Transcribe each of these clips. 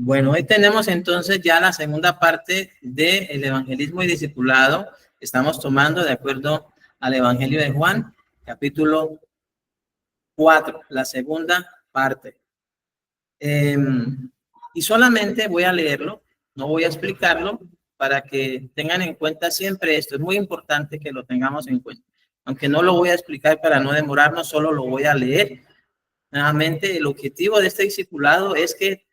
Bueno, hoy tenemos entonces ya la segunda parte del evangelismo y discipulado. Estamos tomando de acuerdo al Evangelio de Juan, capítulo 4, la segunda parte. Y solamente voy a leerlo, no voy a explicarlo, para que tengan en cuenta siempre esto. Es muy importante que lo tengamos en cuenta. Aunque no lo voy a explicar para no demorarnos, solo lo voy a leer. Nuevamente, el objetivo de este discipulado es que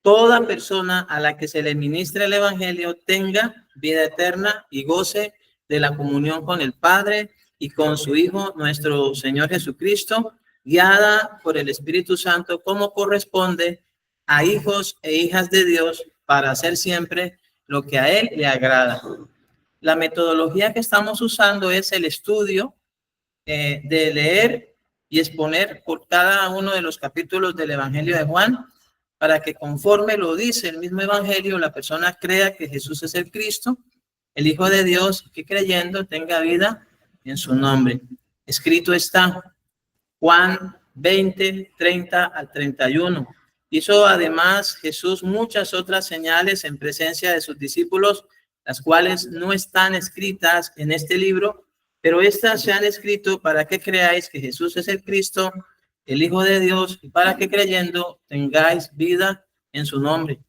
toda persona a la que se le ministre el evangelio tenga vida eterna y goce de la comunión con el Padre y con su Hijo, nuestro Señor Jesucristo, guiada por el Espíritu Santo como corresponde a hijos e hijas de Dios para hacer siempre lo que a Él le agrada. La metodología que estamos usando es el estudio de leer y exponer por cada uno de los capítulos del Evangelio de Juan, para que conforme lo dice el mismo Evangelio, la persona crea que Jesús es el Cristo, el Hijo de Dios, que creyendo tenga vida en su nombre. Escrito está Juan 20, 30 al 31. Hizo además Jesús muchas otras señales en presencia de sus discípulos, las cuales no están escritas en este libro, pero estas se han escrito para que creáis que Jesús es el Cristo, el Hijo de Dios, y para que creyendo tengáis vida en su nombre.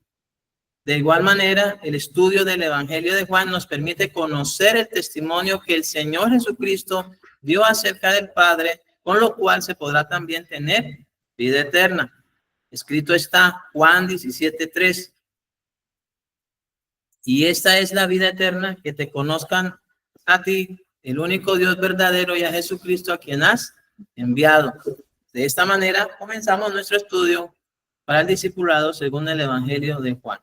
De igual manera, el estudio del Evangelio de Juan nos permite conocer el testimonio que el Señor Jesucristo dio acerca del Padre, con lo cual se podrá también tener vida eterna. Escrito está Juan 17:3. Y esta es la vida eterna, que te conozcan a ti, el único Dios verdadero, y a Jesucristo, a quien has enviado. De esta manera comenzamos nuestro estudio para el discipulado según el Evangelio de Juan.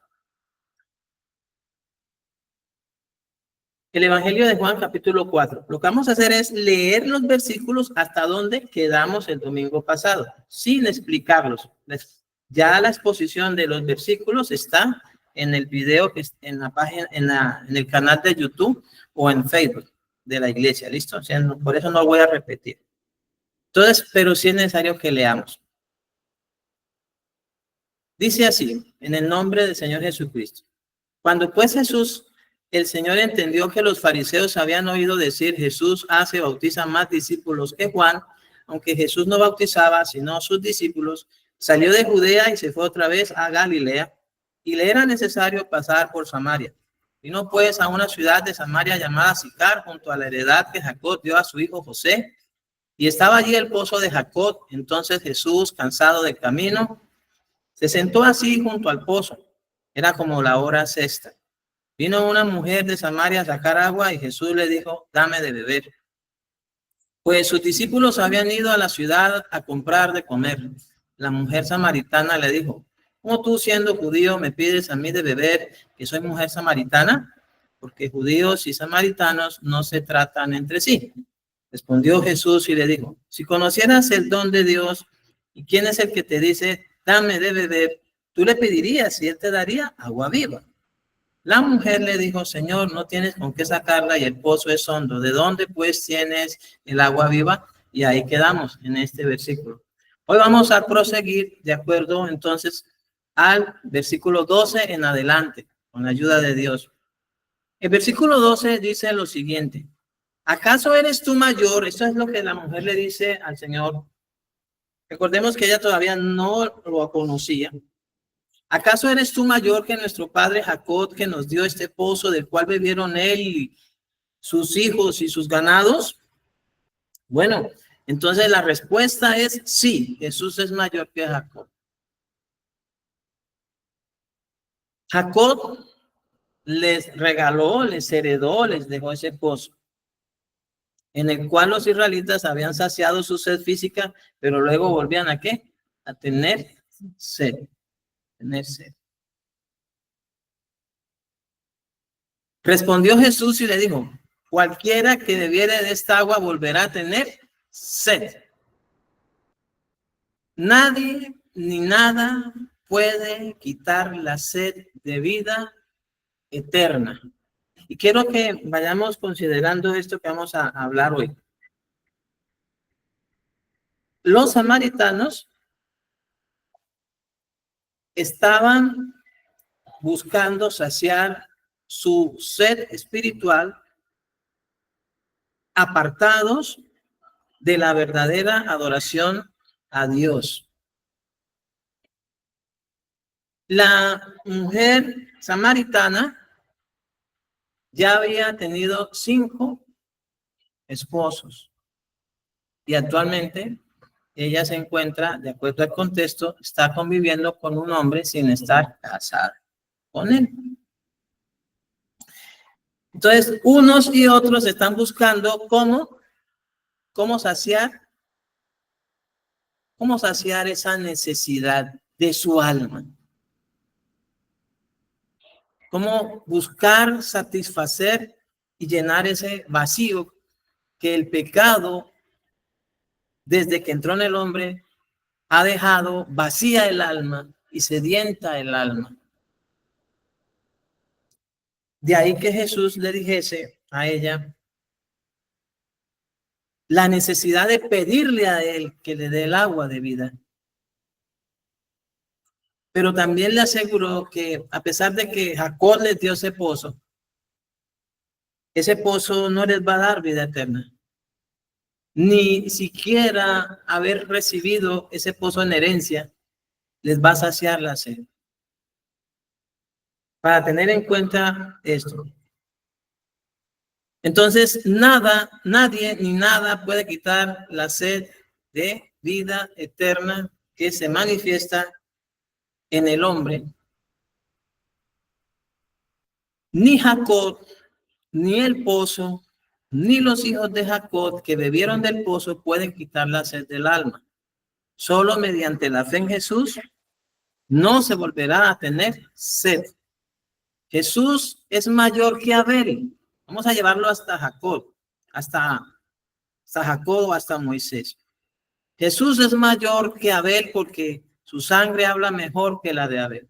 El Evangelio de Juan, capítulo 4. Lo que vamos a hacer es leer los versículos hasta donde quedamos el domingo pasado, sin explicarlos. Ya la exposición de los versículos está en el video que está en la página, en el canal de YouTube o en Facebook de la iglesia. ¿Listo? O sea, por eso no voy a repetir. Entonces, pero sí es necesario que leamos. Dice así, en el nombre del Señor Jesucristo. Cuando pues Jesús, el Señor, entendió que los fariseos habían oído decir: Jesús hace, bautiza más discípulos que Juan, aunque Jesús no bautizaba sino sus discípulos, salió de Judea y se fue otra vez a Galilea, y le era necesario pasar por Samaria. Vino pues a una ciudad de Samaria llamada Sicar, junto a la heredad que Jacob dio a su hijo José, y estaba allí el pozo de Jacob. Entonces Jesús, cansado del camino, se sentó así junto al pozo. Era como la hora sexta. Vino una mujer de Samaria a sacar agua, y Jesús le dijo: dame de beber. Pues sus discípulos habían ido a la ciudad a comprar de comer. La mujer samaritana le dijo: ¿cómo tú, siendo judío, me pides a mí de beber, que soy mujer samaritana? Porque judíos y samaritanos no se tratan entre sí. Respondió Jesús y le dijo: si conocieras el don de Dios y quién es el que te dice: dame de beber, tú le pedirías y él te daría agua viva. La mujer le dijo: Señor, no tienes con qué sacarla y el pozo es hondo. ¿De dónde pues tienes el agua viva? Y ahí quedamos en este versículo. Hoy vamos a proseguir de acuerdo entonces al versículo 12 en adelante, con la ayuda de Dios. El versículo 12 dice lo siguiente: ¿acaso eres tú mayor? Esto es lo que la mujer le dice al Señor. Recordemos que ella todavía no lo conocía. ¿Acaso eres tú mayor que nuestro padre Jacob, que nos dio este pozo, del cual bebieron él y sus hijos y sus ganados? Bueno, entonces la respuesta es sí, Jesús es mayor que Jacob. Jacob les regaló, les heredó, les dejó ese pozo, en el cual los israelitas habían saciado su sed física, pero luego volvían ¿a qué? A tener sed. Tener sed. Respondió Jesús y le dijo: cualquiera que bebiere de esta agua volverá a tener sed. Nadie ni nada puede quitar la sed de vida eterna. Y quiero que vayamos considerando esto que vamos a hablar hoy. Los samaritanos estaban buscando saciar su sed espiritual, apartados de la verdadera adoración a Dios. La mujer samaritana ya había tenido 5 esposos y actualmente ella se encuentra, de acuerdo al contexto, está conviviendo con un hombre sin estar casada con él. Entonces, unos y otros están buscando cómo saciar esa necesidad de su alma. Cómo buscar satisfacer y llenar ese vacío que el pecado, desde que entró en el hombre, ha dejado vacía el alma y sedienta el alma. De ahí que Jesús le dijese a ella la necesidad de pedirle a él que le dé el agua de vida. Pero también le aseguró que a pesar de que Jacob les dio ese pozo no les va a dar vida eterna. Ni siquiera haber recibido ese pozo en herencia les va a saciar la sed. Para tener en cuenta esto. Entonces, nadie ni nada puede quitar la sed de vida eterna que se manifiesta en el hombre. Ni Jacob, ni el pozo, ni los hijos de Jacob que bebieron del pozo pueden quitar la sed del alma. Solo mediante la fe en Jesús no se volverá a tener sed. Jesús es mayor que Abel. Vamos a llevarlo hasta Jacob, hasta Jacob o hasta Moisés. Jesús es mayor que Abel porque su sangre habla mejor que la de Abel.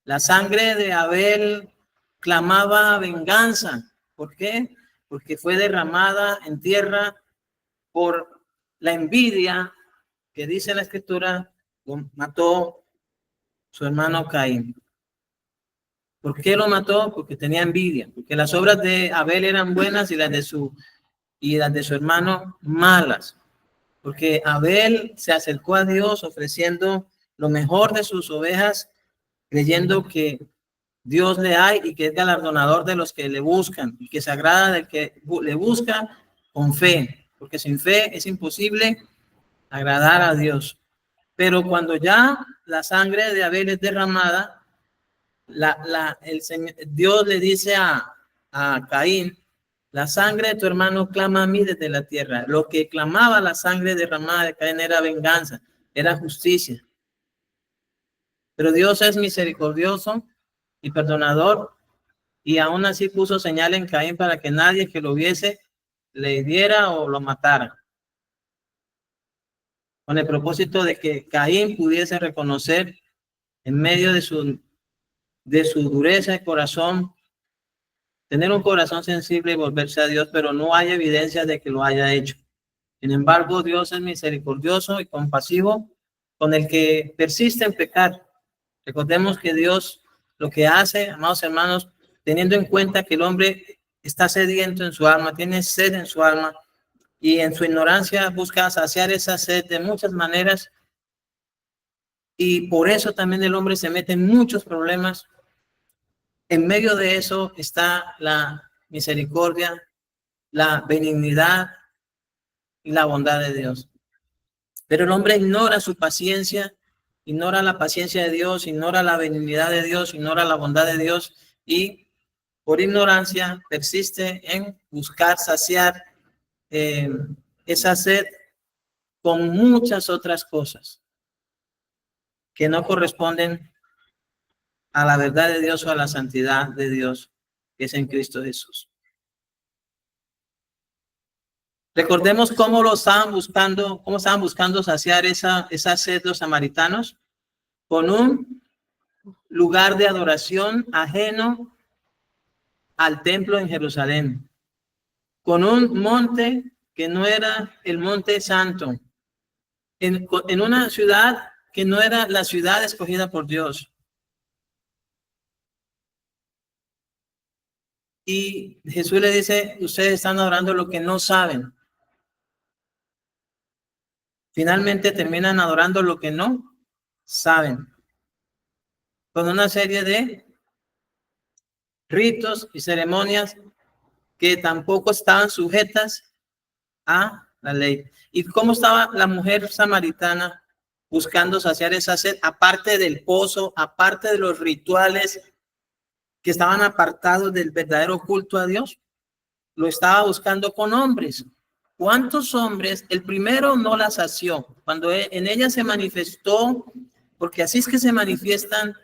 La sangre de Abel clamaba venganza. ¿Por qué? Porque fue derramada en tierra por la envidia que dice la Escritura, mató su hermano Caín. ¿Por qué lo mató? Porque tenía envidia, porque las obras de Abel eran buenas y las de su hermano malas. Porque Abel se acercó a Dios ofreciendo lo mejor de sus ovejas, creyendo que Dios le hay y que es galardonador de los que le buscan y que se agrada del que le busca con fe, porque sin fe es imposible agradar a Dios. Pero cuando ya la sangre de Abel es derramada, Dios le dice a Caín, la sangre de tu hermano clama a mí desde la tierra. Lo que clamaba la sangre derramada de Caín era venganza, era justicia. Pero Dios es misericordioso y perdonador, y aún así puso señal en Caín para que nadie que lo viese le hiriera o lo matara, con el propósito de que Caín pudiese reconocer en medio de su dureza de corazón, tener un corazón sensible y volverse a Dios, pero no hay evidencia de que lo haya hecho. Sin embargo, Dios es misericordioso y compasivo con el que persiste en pecar. Recordemos que Dios lo que hace, amados hermanos, teniendo en cuenta que el hombre está sediento en su alma, tiene sed en su alma, y en su ignorancia busca saciar esa sed de muchas maneras, y por eso también el hombre se mete en muchos problemas. En medio de eso está la misericordia, la benignidad y la bondad de Dios. Pero el hombre ignora su paciencia, ignora la paciencia de Dios, ignora la benignidad de Dios, ignora la bondad de Dios, y por ignorancia persiste en buscar saciar esa sed con muchas otras cosas que no corresponden a la verdad de Dios o a la santidad de Dios que es en Cristo Jesús. Recordemos cómo estaban buscando saciar esa sed los samaritanos, con un lugar de adoración ajeno al templo en Jerusalén, con un monte que no era el monte santo, en una ciudad que no era la ciudad escogida por Dios, Y Jesús le dice, ustedes están adorando lo que no saben. Finalmente terminan adorando lo que no saben, con una serie de ritos y ceremonias que tampoco estaban sujetas a la ley. ¿Y cómo estaba la mujer samaritana buscando saciar esa sed? Aparte del pozo, aparte de los rituales que estaban apartados del verdadero culto a Dios, lo estaba buscando con hombres. ¿Cuántos hombres? El primero no la sació. Cuando en ella se manifestó, porque así es que se manifiestan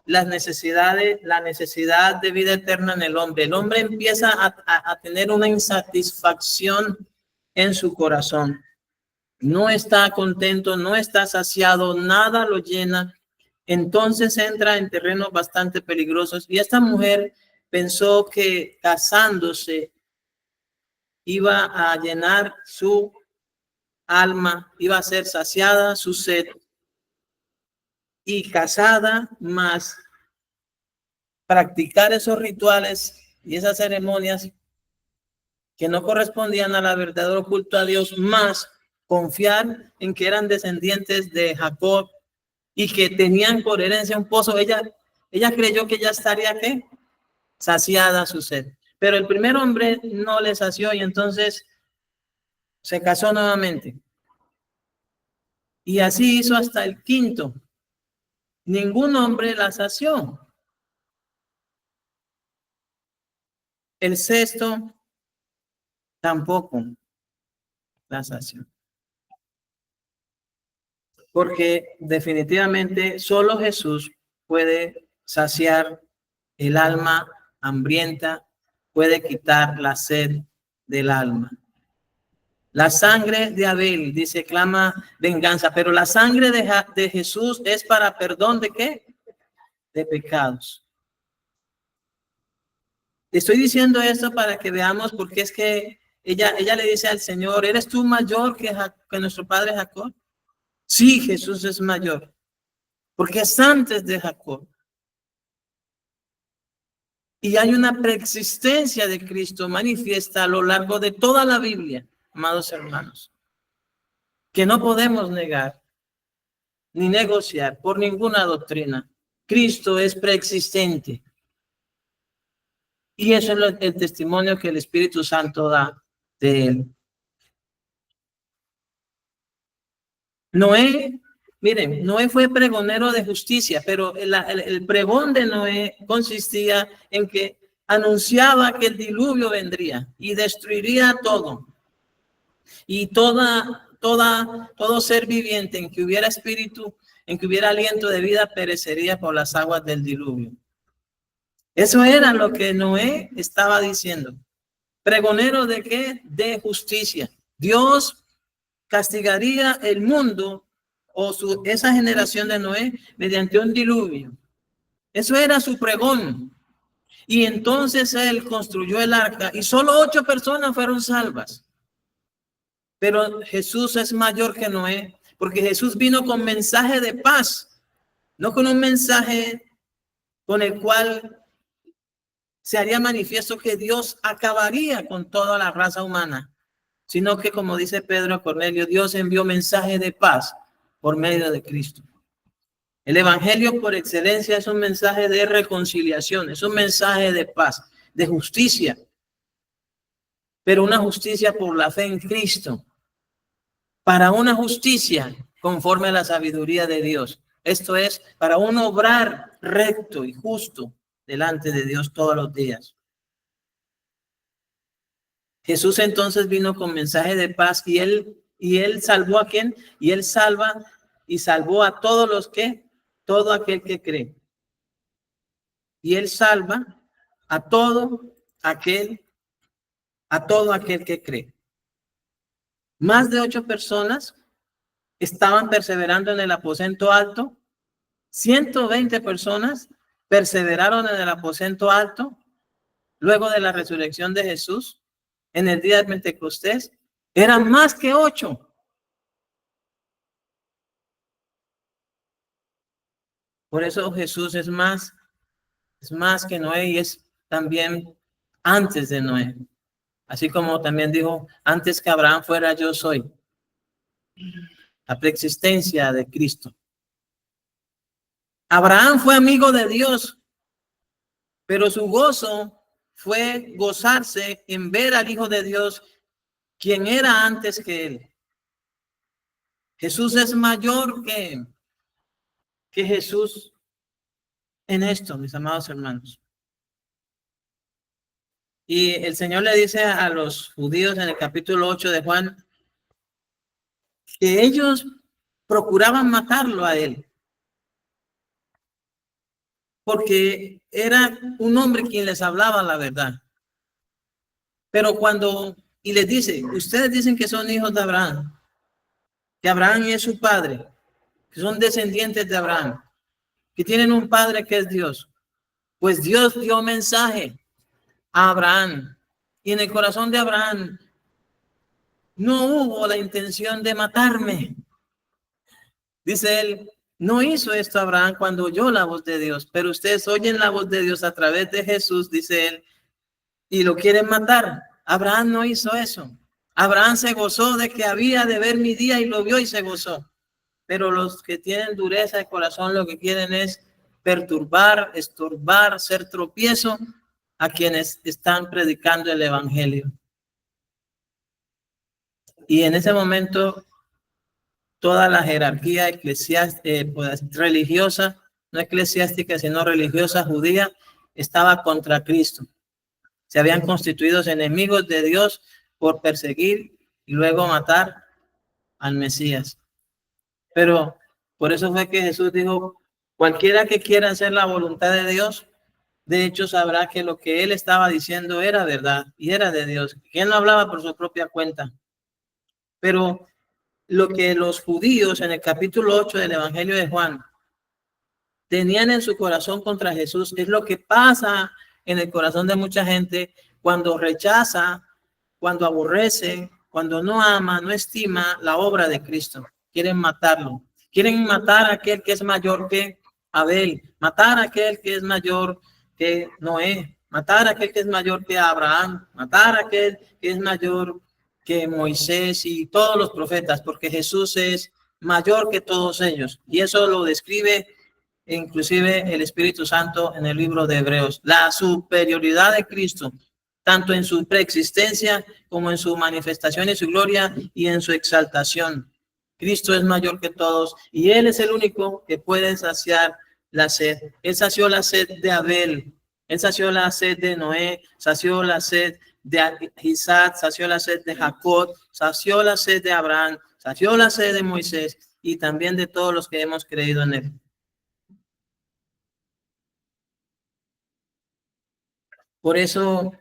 las necesidades, la necesidad de vida eterna en el hombre. El hombre empieza a tener una insatisfacción en su corazón. No está contento, no está saciado, nada lo llena. Entonces entra en terrenos bastante peligrosos. Y esta mujer pensó que casándose iba a llenar su alma, iba a ser saciada su sed, y casada más practicar esos rituales y esas ceremonias que no correspondían a la verdadero culto a Dios, más confiar en que eran descendientes de Jacob y que tenían por herencia un pozo. Ella creyó que ya estaría ¿qué? Saciada su sed. Pero el primer hombre no le sació y entonces se casó nuevamente. Y así hizo hasta el quinto. Ningún hombre la sació. El sexto tampoco la sació. Porque definitivamente solo Jesús puede saciar el alma hambrienta, puede quitar la sed del alma. La sangre de Abel, dice, clama venganza, pero la sangre de Jesús es para perdón de ¿qué? De pecados. Estoy diciendo esto para que veamos porque es que ella le dice al Señor, ¿eres tú mayor que nuestro padre Jacob? Sí, Jesús es mayor, porque es antes de Jacob. Y hay una preexistencia de Cristo manifiesta a lo largo de toda la Biblia, amados hermanos, que no podemos negar ni negociar por ninguna doctrina. Cristo es preexistente. Y eso es el testimonio que el Espíritu Santo da de él. Noé, miren, Noé fue pregonero de justicia, pero el pregón de Noé consistía en que anunciaba que el diluvio vendría y destruiría todo. Y todo ser viviente en que hubiera espíritu, en que hubiera aliento de vida, perecería por las aguas del diluvio. Eso era lo que Noé estaba diciendo. Pregonero de qué? De justicia. Dios castigaría el mundo o esa generación de Noé mediante un diluvio. Eso era su pregón. Y entonces él construyó el arca y solo 8 personas fueron salvas. Pero Jesús es mayor que Noé, porque Jesús vino con mensaje de paz, no con un mensaje con el cual se haría manifiesto que Dios acabaría con toda la raza humana, sino que, como dice Pedro a Cornelio, Dios envió mensaje de paz por medio de Cristo. El evangelio por excelencia es un mensaje de reconciliación, es un mensaje de paz, de justicia, pero una justicia por la fe en Cristo, para una justicia conforme a la sabiduría de Dios. Esto es, para un obrar recto y justo delante de Dios todos los días. Jesús entonces vino con mensaje de paz y él salvó a quién, y él salva y salvó a todos los que, todo aquel que cree. Y él salva a todo aquel que cree. Más de 8 personas estaban perseverando en el aposento alto. 120 personas perseveraron en el aposento alto luego de la resurrección de Jesús en el día de Pentecostés. Eran más que 8. Por eso Jesús es más que Noé y es también antes de Noé. Así como también dijo, antes que Abraham fuera, yo soy. La preexistencia de Cristo. Abraham fue amigo de Dios, pero su gozo fue gozarse en ver al Hijo de Dios, quien era antes que él. Jesús es mayor que Jesús en esto, mis amados hermanos. Y el Señor le dice a los judíos en el capítulo 8 de Juan que ellos procuraban matarlo a él, porque era un hombre quien les hablaba la verdad. Pero y les dice, ustedes dicen que son hijos de Abraham, que Abraham es su padre, que son descendientes de Abraham, que tienen un padre que es Dios. Pues Dios dio mensaje a Abraham, y en el corazón de Abraham no hubo la intención de matarme. Dice él, no hizo esto Abraham cuando oyó la voz de Dios, pero ustedes oyen la voz de Dios a través de Jesús, dice él, y lo quieren matar. Abraham no hizo eso. Abraham se gozó de que había de ver mi día y lo vio y se gozó. Pero los que tienen dureza de corazón lo que quieren es perturbar, estorbar, ser tropiezo a quienes están predicando el evangelio. Y en ese momento toda la jerarquía eclesiástica, religiosa, no eclesiástica, sino religiosa judía, estaba contra Cristo. Se habían constituido enemigos de Dios por perseguir y luego matar al Mesías. Pero por eso fue que Jesús dijo, cualquiera que quiera hacer la voluntad de Dios, de hecho sabrá que lo que él estaba diciendo era verdad y era de Dios, que él no hablaba por su propia cuenta. Pero lo que los judíos en el capítulo 8 del Evangelio de Juan tenían en su corazón contra Jesús es lo que pasa en el corazón de mucha gente cuando rechaza, cuando aborrece, cuando no ama, no estima la obra de Cristo. Quieren matarlo. Quieren matar a aquel que es mayor que Abel, matar a aquel que es mayor que Noé, matar a aquel que es mayor que Abraham, matar a aquel que es mayor que Moisés y todos los profetas, porque Jesús es mayor que todos ellos. Y eso lo describe inclusive el Espíritu Santo en el libro de Hebreos. La superioridad de Cristo, tanto en su preexistencia como en su manifestación y su gloria y en su exaltación. Cristo es mayor que todos y Él es el único que puede saciar la sed. Él sació la sed de Abel, Él sació la sed de Noé, sació la sed de Isaac, sació la sed de Jacob, sació la sed de Abraham, sació la sed de Moisés y también de todos los que hemos creído en Él. Por eso,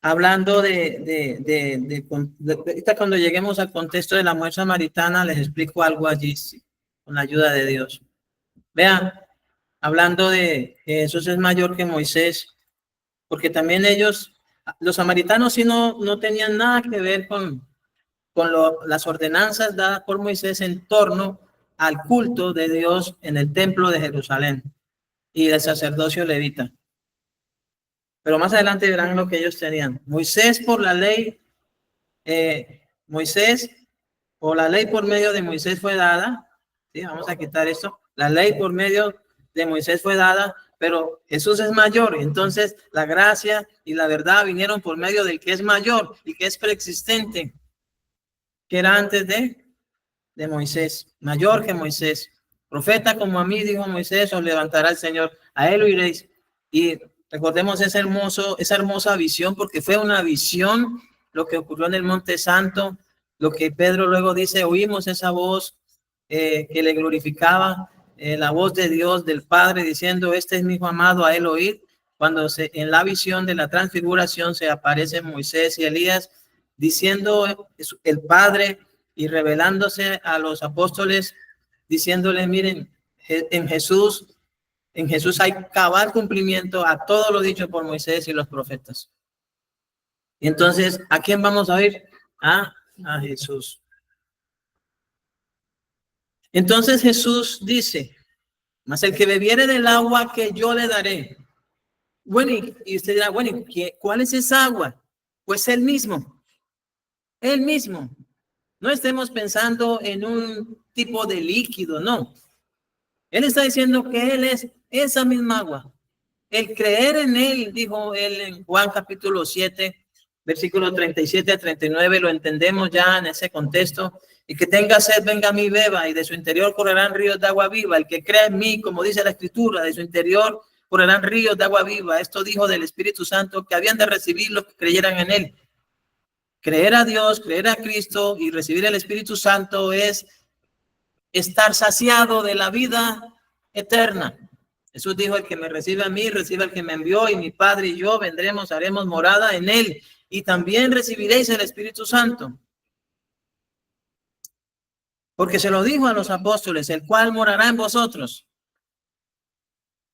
hablando ahorita cuando lleguemos al contexto de la mujer samaritana, les explico algo allí, sí, con la ayuda de Dios. Vean, hablando de que Jesús es mayor que Moisés, porque también ellos, los samaritanos sí no tenían nada que ver con las ordenanzas dadas por Moisés en torno al culto de Dios en el templo de Jerusalén y del sacerdocio levita. Pero más adelante verán lo que ellos tenían. Moisés por la ley, Moisés o la ley por medio de Moisés fue dada. ¿Sí? Vamos a quitar esto. La ley por medio de Moisés fue dada, pero Jesús es mayor. Entonces la gracia y la verdad vinieron por medio del que es mayor y que es preexistente, que era antes de Moisés, mayor que Moisés. Profeta como a mí, dijo Moisés, os levantará el Señor. A él oiréis. Y recordemos esa hermosa visión, porque fue una visión lo que ocurrió en el Monte Santo, lo que Pedro luego dice, oímos esa voz que le glorificaba, la voz de Dios, del Padre, diciendo, este es mi hijo amado, a él oír. Cuando en la visión de la transfiguración se aparecen Moisés y Elías, diciendo el Padre y revelándose a los apóstoles, diciéndole, miren, en Jesús hay cabal cumplimiento a todo lo dicho por Moisés y los profetas. Y entonces, ¿a quién vamos a oír? A Jesús. Entonces Jesús dice, mas el que bebiere del agua que yo le daré, Bueno, y usted dirá, bueno, ¿cuál es esa agua? Pues Él mismo. Él mismo. No estemos pensando en un tipo de líquido, no. Él está diciendo que Él es esa misma agua. El creer en Él, dijo Él en Juan capítulo 7, versículo 37 a 39, lo entendemos ya en ese contexto. Y que tenga sed, venga a mí, beba, y de su interior correrán ríos de agua viva. El que cree en mí, como dice la Escritura, de su interior correrán ríos de agua viva. Esto dijo del Espíritu Santo que habían de recibir los que creyeran en Él. Creer a Dios, creer a Cristo y recibir el Espíritu Santo es estar saciado de la vida eterna. Jesús dijo, el que me recibe a mí, recibe al que me envió, y mi Padre y yo vendremos, haremos morada en él, y también recibiréis el Espíritu Santo. Porque se lo dijo a los apóstoles, el cual morará en vosotros.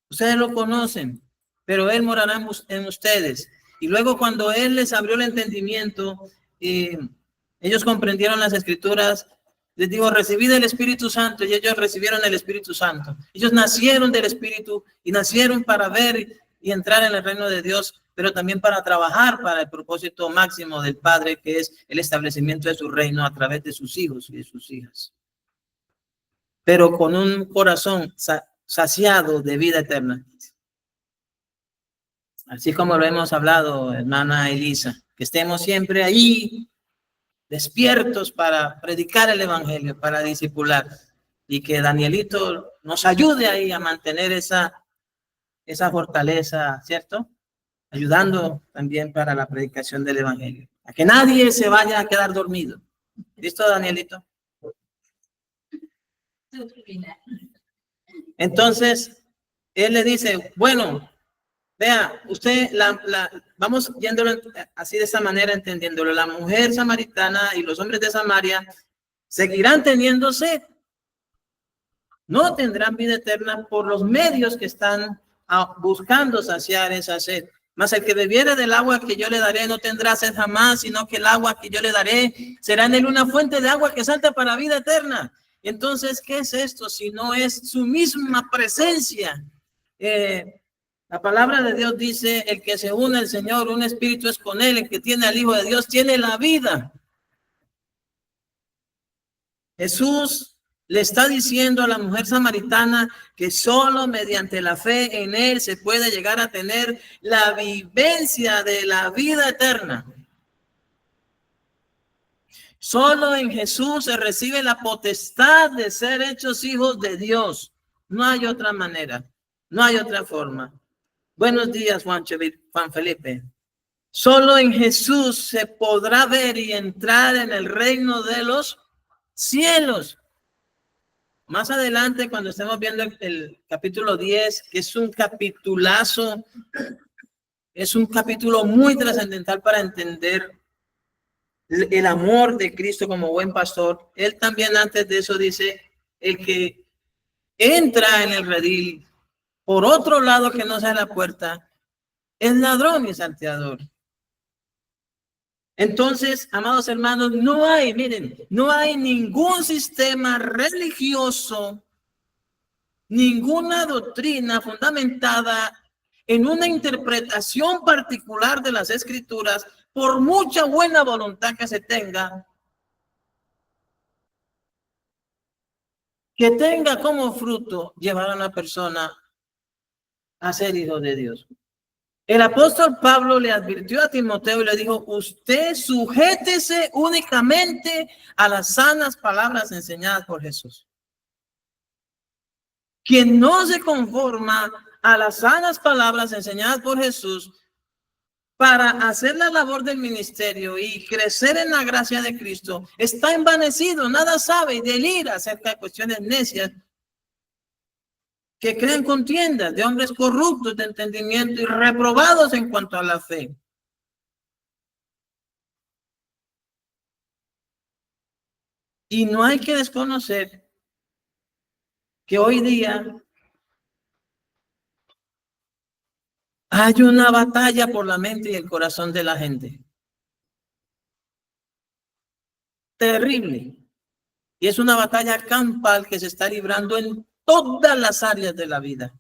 Ustedes lo conocen, pero él morará en ustedes. Y luego cuando él les abrió el entendimiento, ellos comprendieron las Escrituras, les digo, recibid el Espíritu Santo, y ellos recibieron el Espíritu Santo. Ellos nacieron del Espíritu y nacieron para ver y entrar en el reino de Dios, pero también para trabajar para el propósito máximo del Padre, que es el establecimiento de su reino a través de sus hijos y de sus hijas. Pero con un corazón saciado de vida eterna. Así como lo hemos hablado, hermana Elisa, que estemos siempre ahí despiertos para predicar el evangelio, para discipular, y que Danielito nos ayude ahí a mantener esa fortaleza, ¿cierto? Ayudando también para la predicación del evangelio, a que nadie se vaya a quedar dormido. ¿Listo, Danielito? Entonces, él le dice, bueno, vea, usted, vamos yéndolo así de esa manera, entendiéndolo. La mujer samaritana y los hombres de Samaria seguirán teniendo sed. No tendrán vida eterna por los medios que están buscando saciar esa sed. Mas el que bebiere del agua que yo le daré no tendrá sed jamás, sino que el agua que yo le daré será en él una fuente de agua que salta para vida eterna. Entonces, ¿qué es esto? Si no es su misma presencia. La palabra de Dios dice, el que se une al Señor, un espíritu es con él, el que tiene al Hijo de Dios tiene la vida. Jesús le está diciendo a la mujer samaritana que solo mediante la fe en él se puede llegar a tener la vivencia de la vida eterna. Solo en Jesús se recibe la potestad de ser hechos hijos de Dios. No hay otra manera, no hay otra forma. Buenos días, Juan Felipe. Solo en Jesús se podrá ver y entrar en el reino de los cielos. Más adelante, cuando estemos viendo el capítulo 10, que es un capitulazo, es un capítulo muy trascendental para entender el amor de Cristo como buen pastor. Él también antes de eso dice, el que entra en el redil por otro lado que no sea la puerta, es ladrón y salteador. Entonces, amados hermanos, no hay ningún sistema religioso, ninguna doctrina fundamentada en una interpretación particular de las Escrituras, por mucha buena voluntad que se tenga, que tenga como fruto llevar a una persona a ser hijo de Dios. El apóstol Pablo le advirtió a Timoteo y le dijo, usted sujétese únicamente a las sanas palabras enseñadas por Jesús. Quien no se conforma a las sanas palabras enseñadas por Jesús para hacer la labor del ministerio y crecer en la gracia de Cristo, está envanecido, nada sabe y delira acerca de cuestiones necias que crean contiendas de hombres corruptos de entendimiento y reprobados en cuanto a la fe. Y no hay que desconocer que hoy día hay una batalla por la mente y el corazón de la gente. Terrible. Y es una batalla campal que se está librando en todas las áreas de la vida.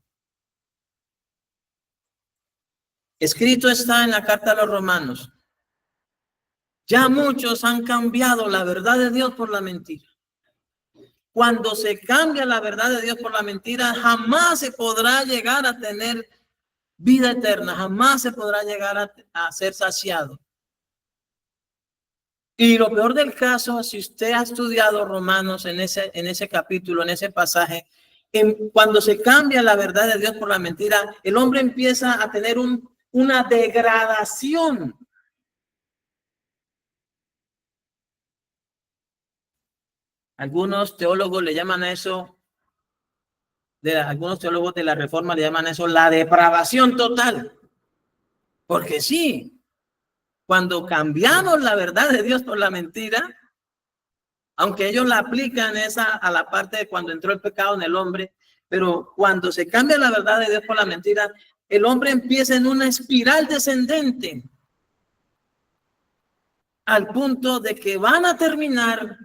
Escrito está en la carta a los Romanos. Ya muchos han cambiado la verdad de Dios por la mentira. Cuando se cambia la verdad de Dios por la mentira, jamás se podrá llegar a tener vida eterna, jamás se podrá llegar a ser saciado. Y lo peor del caso, si usted ha estudiado Romanos en ese capítulo, en ese pasaje, cuando se cambia la verdad de Dios por la mentira, el hombre empieza a tener una degradación. Algunos teólogos le llaman a eso, algunos teólogos de la Reforma le llaman a eso la depravación total. Porque sí, cuando cambiamos la verdad de Dios por la mentira, aunque ellos la aplican a la parte de cuando entró el pecado en el hombre, pero cuando se cambia la verdad de Dios por la mentira, el hombre empieza en una espiral descendente al punto de que van a terminar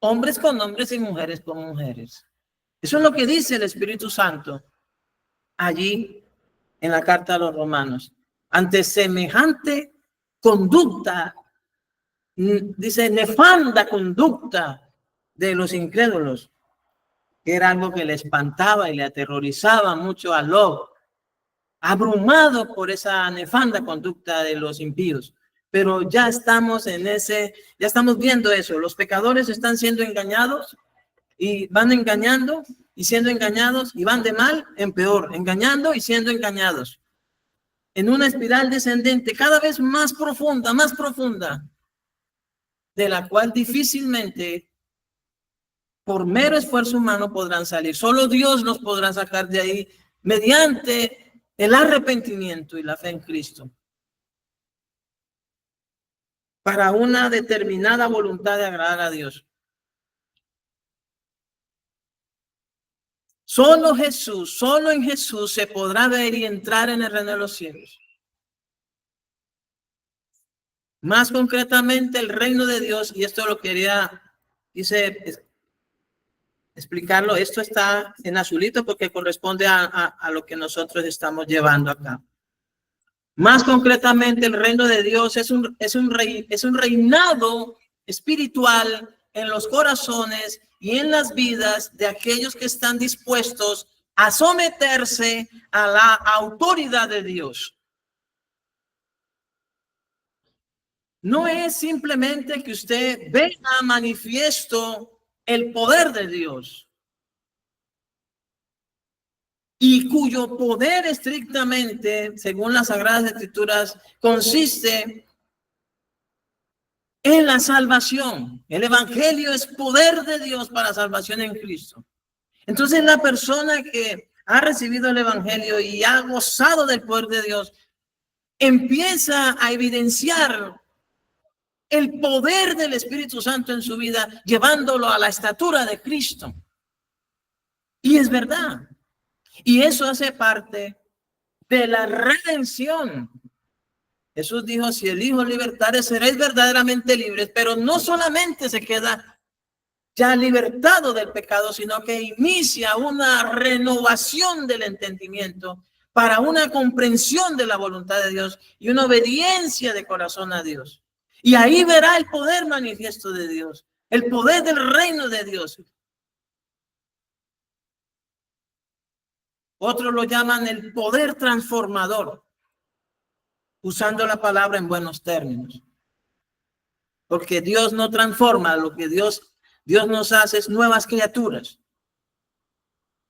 hombres con hombres y mujeres con mujeres. Eso es lo que dice el Espíritu Santo allí en la carta a los Romanos. Ante semejante conducta, dice nefanda conducta de los incrédulos, que era algo que le espantaba y le aterrorizaba mucho a Lot, abrumado por esa nefanda conducta de los impíos. Pero ya estamos ya estamos viendo eso. Los pecadores están siendo engañados y van engañando y siendo engañados y van de mal en peor, engañando y siendo engañados. En una espiral descendente cada vez más profunda, de la cual difícilmente por mero esfuerzo humano podrán salir. Solo Dios nos podrá sacar de ahí mediante el arrepentimiento y la fe en Cristo, para una determinada voluntad de agradar a Dios. Solo en Jesús se podrá ver y entrar en el reino de los cielos. Más concretamente, el reino de Dios, y esto lo quería, explicarlo, esto está en azulito porque corresponde a lo que nosotros estamos llevando acá. Más concretamente, el reino de Dios es un reinado espiritual en los corazones y en las vidas de aquellos que están dispuestos a someterse a la autoridad de Dios. No es simplemente que usted vea manifiesto el poder de Dios, y cuyo poder estrictamente, según las Sagradas Escrituras, consiste en la salvación. El Evangelio es poder de Dios para salvación en Cristo. Entonces la persona que ha recibido el Evangelio y ha gozado del poder de Dios, empieza a evidenciar el poder del Espíritu Santo en su vida, llevándolo a la estatura de Cristo. Y es verdad. Y eso hace parte de la redención. Jesús dijo, si el Hijo libertare, seréis verdaderamente libres, pero no solamente se queda ya libertado del pecado, sino que inicia una renovación del entendimiento para una comprensión de la voluntad de Dios y una obediencia de corazón a Dios. Y ahí verá el poder manifiesto de Dios, el poder del reino de Dios. Otros lo llaman el poder transformador, usando la palabra en buenos términos. Porque Dios no transforma, lo que Dios nos hace es nuevas criaturas.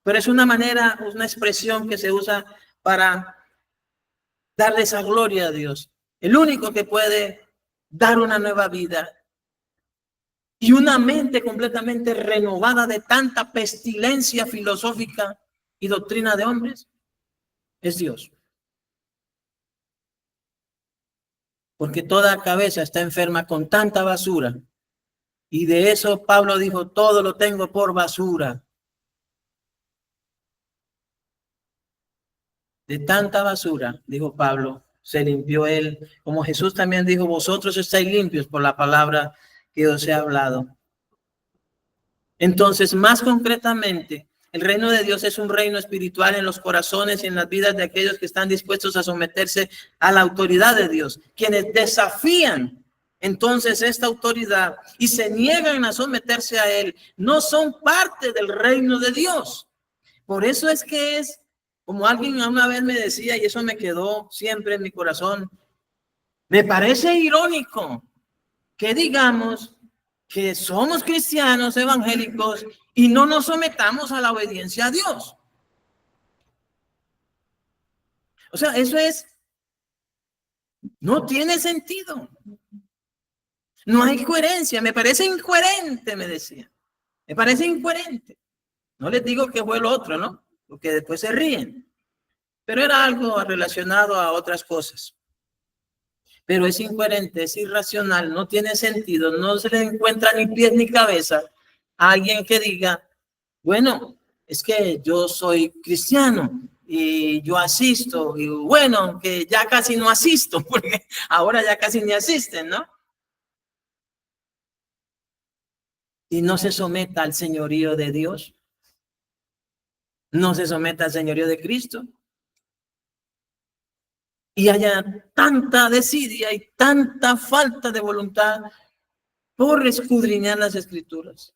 Pero es una manera, una expresión que se usa para darle esa gloria a Dios. El único que puede dar una nueva vida y una mente completamente renovada de tanta pestilencia filosófica y doctrina de hombres es Dios. Porque toda cabeza está enferma con tanta basura. Y de eso Pablo dijo, todo lo tengo por basura. De tanta basura, dijo Pablo, se limpió él. Como Jesús también dijo, vosotros estáis limpios por la palabra que os he hablado. Entonces, más concretamente, El reino de Dios es un reino espiritual en los corazones y en las vidas de aquellos que están dispuestos a someterse a la autoridad de Dios, quienes desafían entonces esta autoridad y se niegan a someterse a él, no son parte del reino de Dios. Por eso es que es, como alguien una vez me decía, y eso me quedó siempre en mi corazón, me parece irónico que digamos que somos cristianos evangélicos y no nos sometamos a la obediencia a Dios. O sea, eso no tiene sentido. No hay coherencia. Me parece incoherente, me decía. Me parece incoherente. No les digo que fue lo otro, ¿no? Porque después se ríen. Pero era algo relacionado a otras cosas. Pero es incoherente, es irracional, no tiene sentido, no se le encuentra ni pies ni cabeza a alguien que diga, bueno, es que yo soy cristiano y yo asisto, y bueno, que ya casi no asisto, porque ahora ya casi ni asisten, ¿no? Y no se someta al señorío de Dios, no se someta al señorío de Cristo. Y haya tanta desidia y tanta falta de voluntad por escudriñar las escrituras.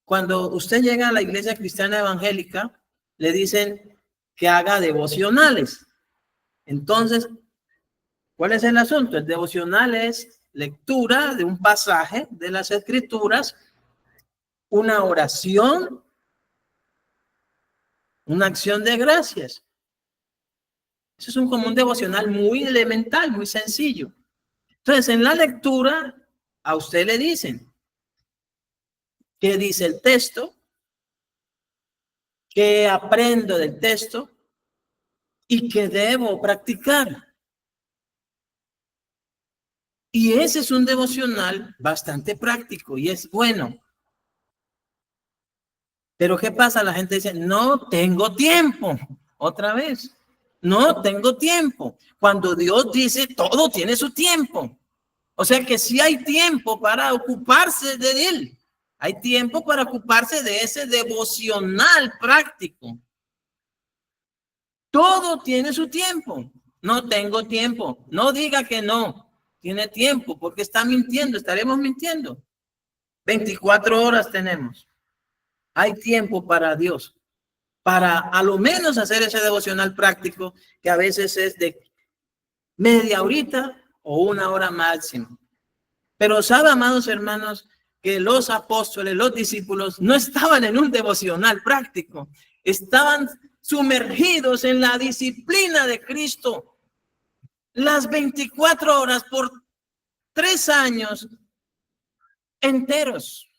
Cuando usted llega a la iglesia cristiana evangélica, le dicen que haga devocionales. Entonces, ¿cuál es el asunto? El devocional es lectura de un pasaje de las escrituras, una oración, una acción de gracias. Eso es como un devocional muy elemental, muy sencillo. Entonces, en la lectura, a usted le dicen qué dice el texto, qué aprendo del texto y qué debo practicar. Y ese es un devocional bastante práctico y es bueno. Pero ¿qué pasa? La gente dice, no tengo tiempo. Otra vez, no tengo tiempo. Cuando Dios dice, todo tiene su tiempo. O sea que sí hay tiempo para ocuparse de él. Hay tiempo para ocuparse de ese devocional práctico. Todo tiene su tiempo. No tengo tiempo. No diga que no. Tiene tiempo porque está mintiendo. Estaremos mintiendo. 24 horas tenemos. Hay tiempo para Dios. Para a lo menos hacer ese devocional práctico que a veces es de media horita o una hora máximo. Pero sabe, amados hermanos, que los apóstoles, los discípulos, no estaban en un devocional práctico. Estaban sumergidos en la disciplina de Cristo. Las 24 horas por 3 años enteros.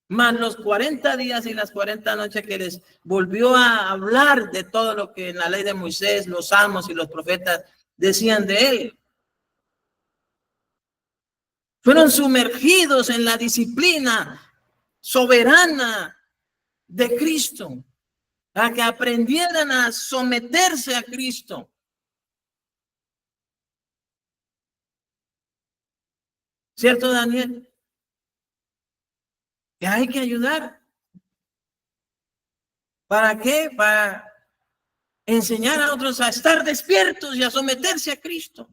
Más los 40 días y las 40 noches que les volvió a hablar de todo lo que en la ley de Moisés, los salmos y los profetas decían de él. Fueron sumergidos en la disciplina soberana de Cristo, para que aprendieran a someterse a Cristo. ¿Cierto, Daniel? Que hay que ayudar. ¿Para qué? Para enseñar a otros a estar despiertos y a someterse a Cristo.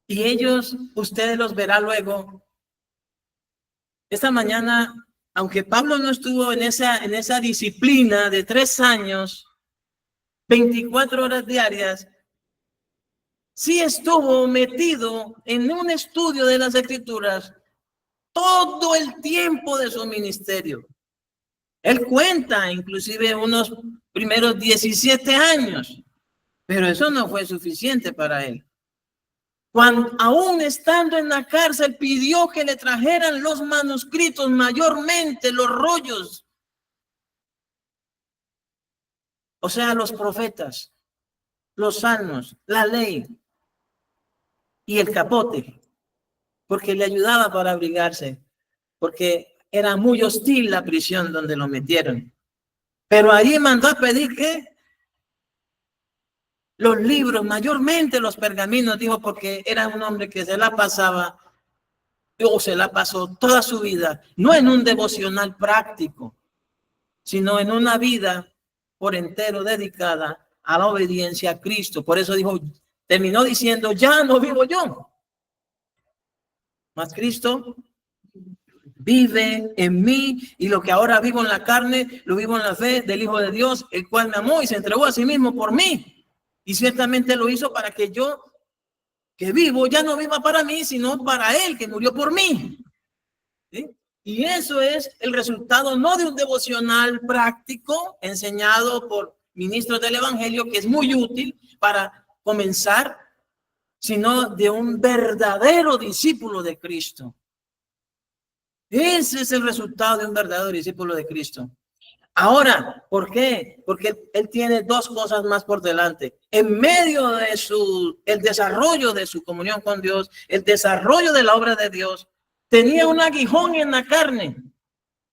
Y ellos, ustedes los verán luego. Esta mañana, aunque Pablo no estuvo en esa disciplina de 3 años, 24 horas diarias, sí estuvo metido en un estudio de las Escrituras todo el tiempo de su ministerio. Él cuenta inclusive unos primeros 17 años, pero eso no fue suficiente para él. Cuando aún estando en la cárcel pidió que le trajeran los manuscritos, mayormente los rollos, o sea, los profetas, los salmos, la ley y el capote, porque le ayudaba para abrigarse, porque era muy hostil la prisión donde lo metieron. Pero allí mandó a pedir que los libros, mayormente los pergaminos, dijo, porque era un hombre que se la pasaba, o se la pasó toda su vida, no en un devocional práctico, sino en una vida por entero dedicada a la obediencia a Cristo. Por eso dijo, terminó diciendo, ya no vivo yo, mas Cristo vive en mí, y lo que ahora vivo en la carne, lo vivo en la fe del Hijo de Dios, el cual me amó y se entregó a sí mismo por mí. Y ciertamente lo hizo para que yo, que vivo, ya no viva para mí, sino para Él, que murió por mí. ¿Sí? Y eso es el resultado no de un devocional práctico enseñado por ministros del Evangelio, que es muy útil para comenzar, sino de un verdadero discípulo de Cristo. Ese es el resultado de un verdadero discípulo de Cristo. Ahora, ¿por qué? Porque él tiene dos cosas más por delante. En medio de el desarrollo de su comunión con Dios, el desarrollo de la obra de Dios, tenía un aguijón en la carne.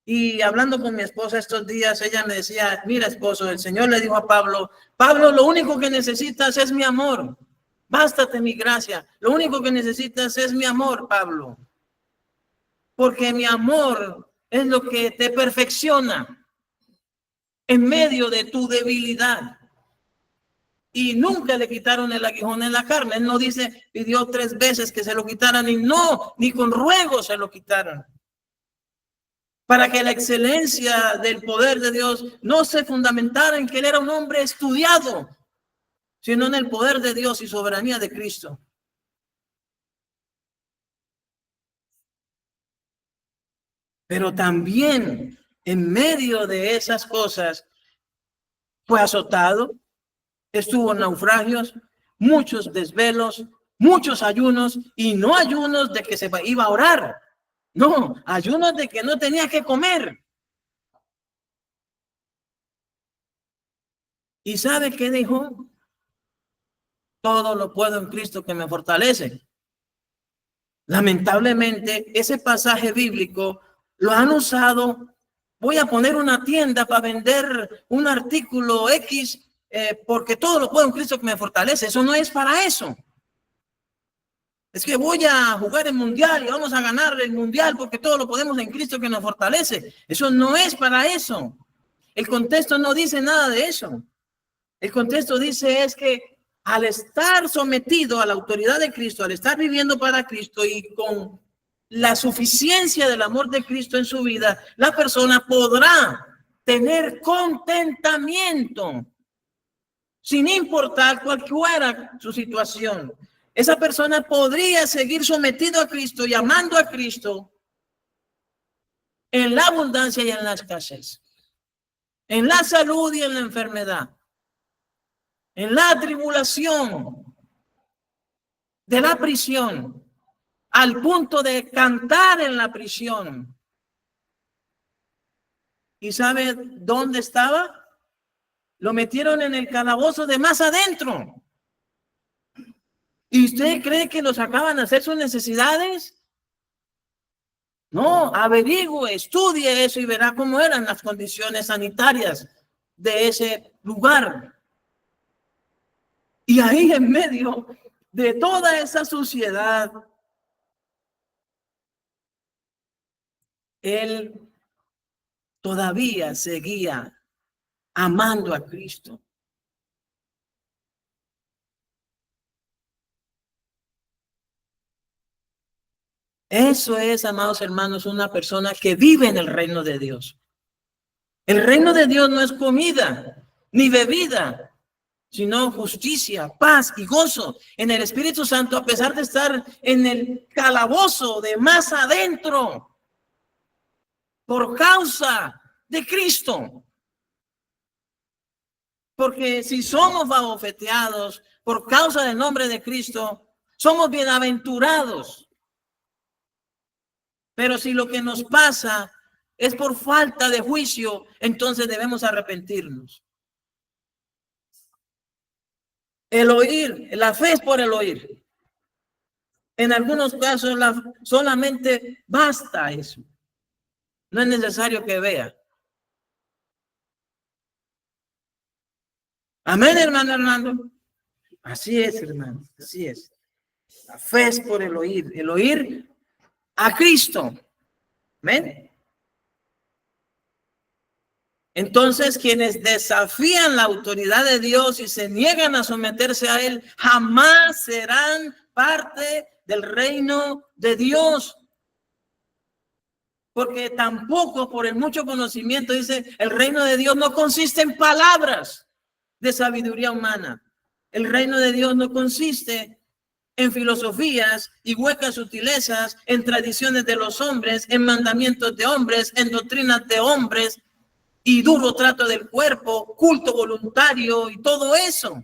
Y hablando con mi esposa estos días, ella me decía, mira, esposo, el Señor le dijo a Pablo, Pablo, lo único que necesitas es mi amor. Bástate mi gracia. Lo único que necesitas es mi amor, Pablo. Porque mi amor es lo que te perfecciona en medio de tu debilidad. Y nunca le quitaron el aguijón en la carne. Él no dice, pidió 3 veces que se lo quitaran, y no, ni con ruego se lo quitaron. Para que la excelencia del poder de Dios no se fundamentara en que él era un hombre estudiado, sino en el poder de Dios y soberanía de Cristo. Pero también en medio de esas cosas fue azotado, estuvo en naufragios, muchos desvelos, muchos ayunos, y no ayunos de que se iba a orar, no, ayunos de que no tenía que comer. ¿Y sabe qué dijo? Todo lo puedo en Cristo que me fortalece. Lamentablemente, ese pasaje bíblico lo han usado. Voy a poner una tienda para vender un artículo X, porque todo lo puedo en Cristo que me fortalece. Eso no es para eso. Es que voy a jugar el mundial y vamos a ganar el mundial porque todo lo podemos en Cristo que nos fortalece. Eso no es para eso. El contexto no dice nada de eso. El contexto dice es que al estar sometido a la autoridad de Cristo, al estar viviendo para Cristo y con la suficiencia del amor de Cristo en su vida, la persona podrá tener contentamiento sin importar cuál fuera su situación. Esa persona podría seguir sometido a Cristo y amando a Cristo en la abundancia y en la escasez, en la salud y en la enfermedad, en la tribulación de la prisión, al punto de cantar en la prisión. ¿Y sabe dónde estaba? Lo metieron en el calabozo de más adentro. ¿Y usted cree que lo sacaban a hacer sus necesidades? No, averigüe, estudie eso y verá cómo eran las condiciones sanitarias de ese lugar. Y ahí en medio de toda esa suciedad, él todavía seguía amando a Cristo. Eso es, amados hermanos, una persona que vive en el reino de Dios. El reino de Dios no es comida ni bebida, sino justicia, paz y gozo en el Espíritu Santo, a pesar de estar en el calabozo de más adentro por causa de Cristo. Porque si somos abofeteados por causa del nombre de Cristo, somos bienaventurados. Pero si lo que nos pasa es por falta de juicio, entonces debemos arrepentirnos. El oír, la fe es por el oír. En algunos casos solamente basta eso. No es necesario que vea. Amén, hermano Hernando. Así es, hermano, así es. La fe es por el oír a Cristo. ¿Ven? Entonces, quienes desafían la autoridad de Dios y se niegan a someterse a Él, jamás serán parte del reino de Dios. Porque tampoco por el mucho conocimiento, dice, el reino de Dios no consiste en palabras de sabiduría humana. El reino de Dios no consiste en filosofías y huecas sutilezas, en tradiciones de los hombres, en mandamientos de hombres, en doctrinas de hombres y duro trato del cuerpo, culto voluntario y todo eso.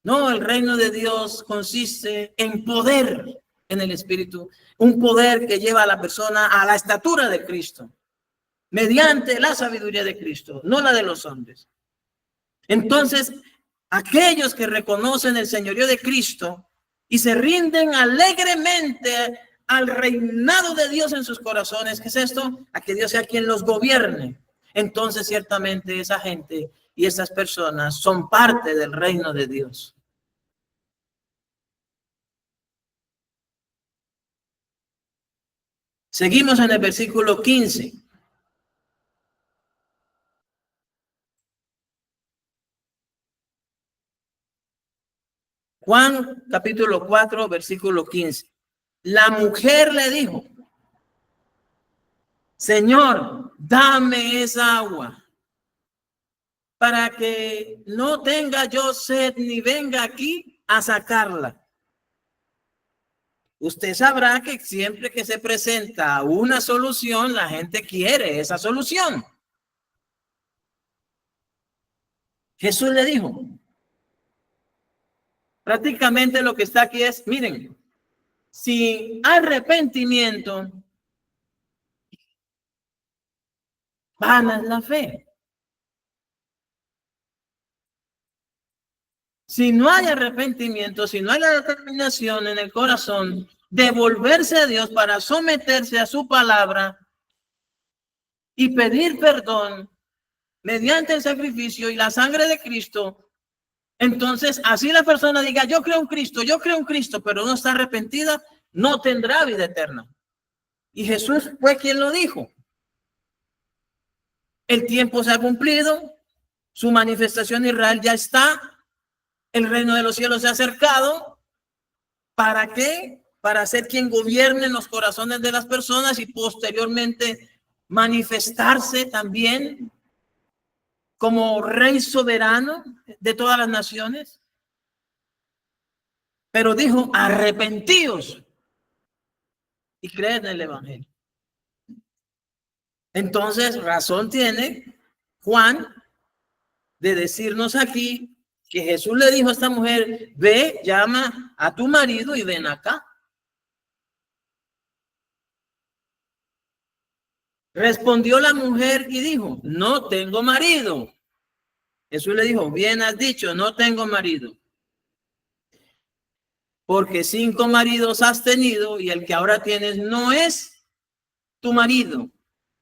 No, el reino de Dios consiste en poder en el Espíritu, un poder que lleva a la persona a la estatura de Cristo, mediante la sabiduría de Cristo, no la de los hombres. Entonces, aquellos que reconocen el señorío de Cristo y se rinden alegremente al reinado de Dios en sus corazones, ¿qué es esto? A que Dios sea quien los gobierne. Entonces, ciertamente, esa gente y esas personas son parte del reino de Dios. Seguimos en el versículo 15. Juan capítulo 4, versículo 15. La mujer le dijo, Señor, dame esa agua para que no tenga yo sed ni venga aquí a sacarla. Usted sabrá que siempre que se presenta una solución, la gente quiere esa solución. Jesús le dijo, prácticamente lo que está aquí es, miren, sin arrepentimiento, vana es la fe. Si no hay arrepentimiento, si no hay la determinación en el corazón de volverse a Dios para someterse a su palabra y pedir perdón mediante el sacrificio y la sangre de Cristo, entonces así la persona diga, yo creo en Cristo, pero no está arrepentida, no tendrá vida eterna. Y Jesús fue quien lo dijo. El tiempo se ha cumplido, su manifestación en Israel ya está, el reino de los cielos se ha acercado. ¿Para qué? Para ser quien gobierne en los corazones de las personas y posteriormente manifestarse también como rey soberano de todas las naciones. Pero dijo, arrepentíos y creed en el evangelio. Entonces, razón tiene Juan de decirnos aquí que Jesús le dijo a esta mujer, ve, llama a tu marido y ven acá. Respondió la mujer y dijo, no tengo marido. Jesús le dijo, bien has dicho, no tengo marido. Porque 5 maridos has tenido y el que ahora tienes no es tu marido.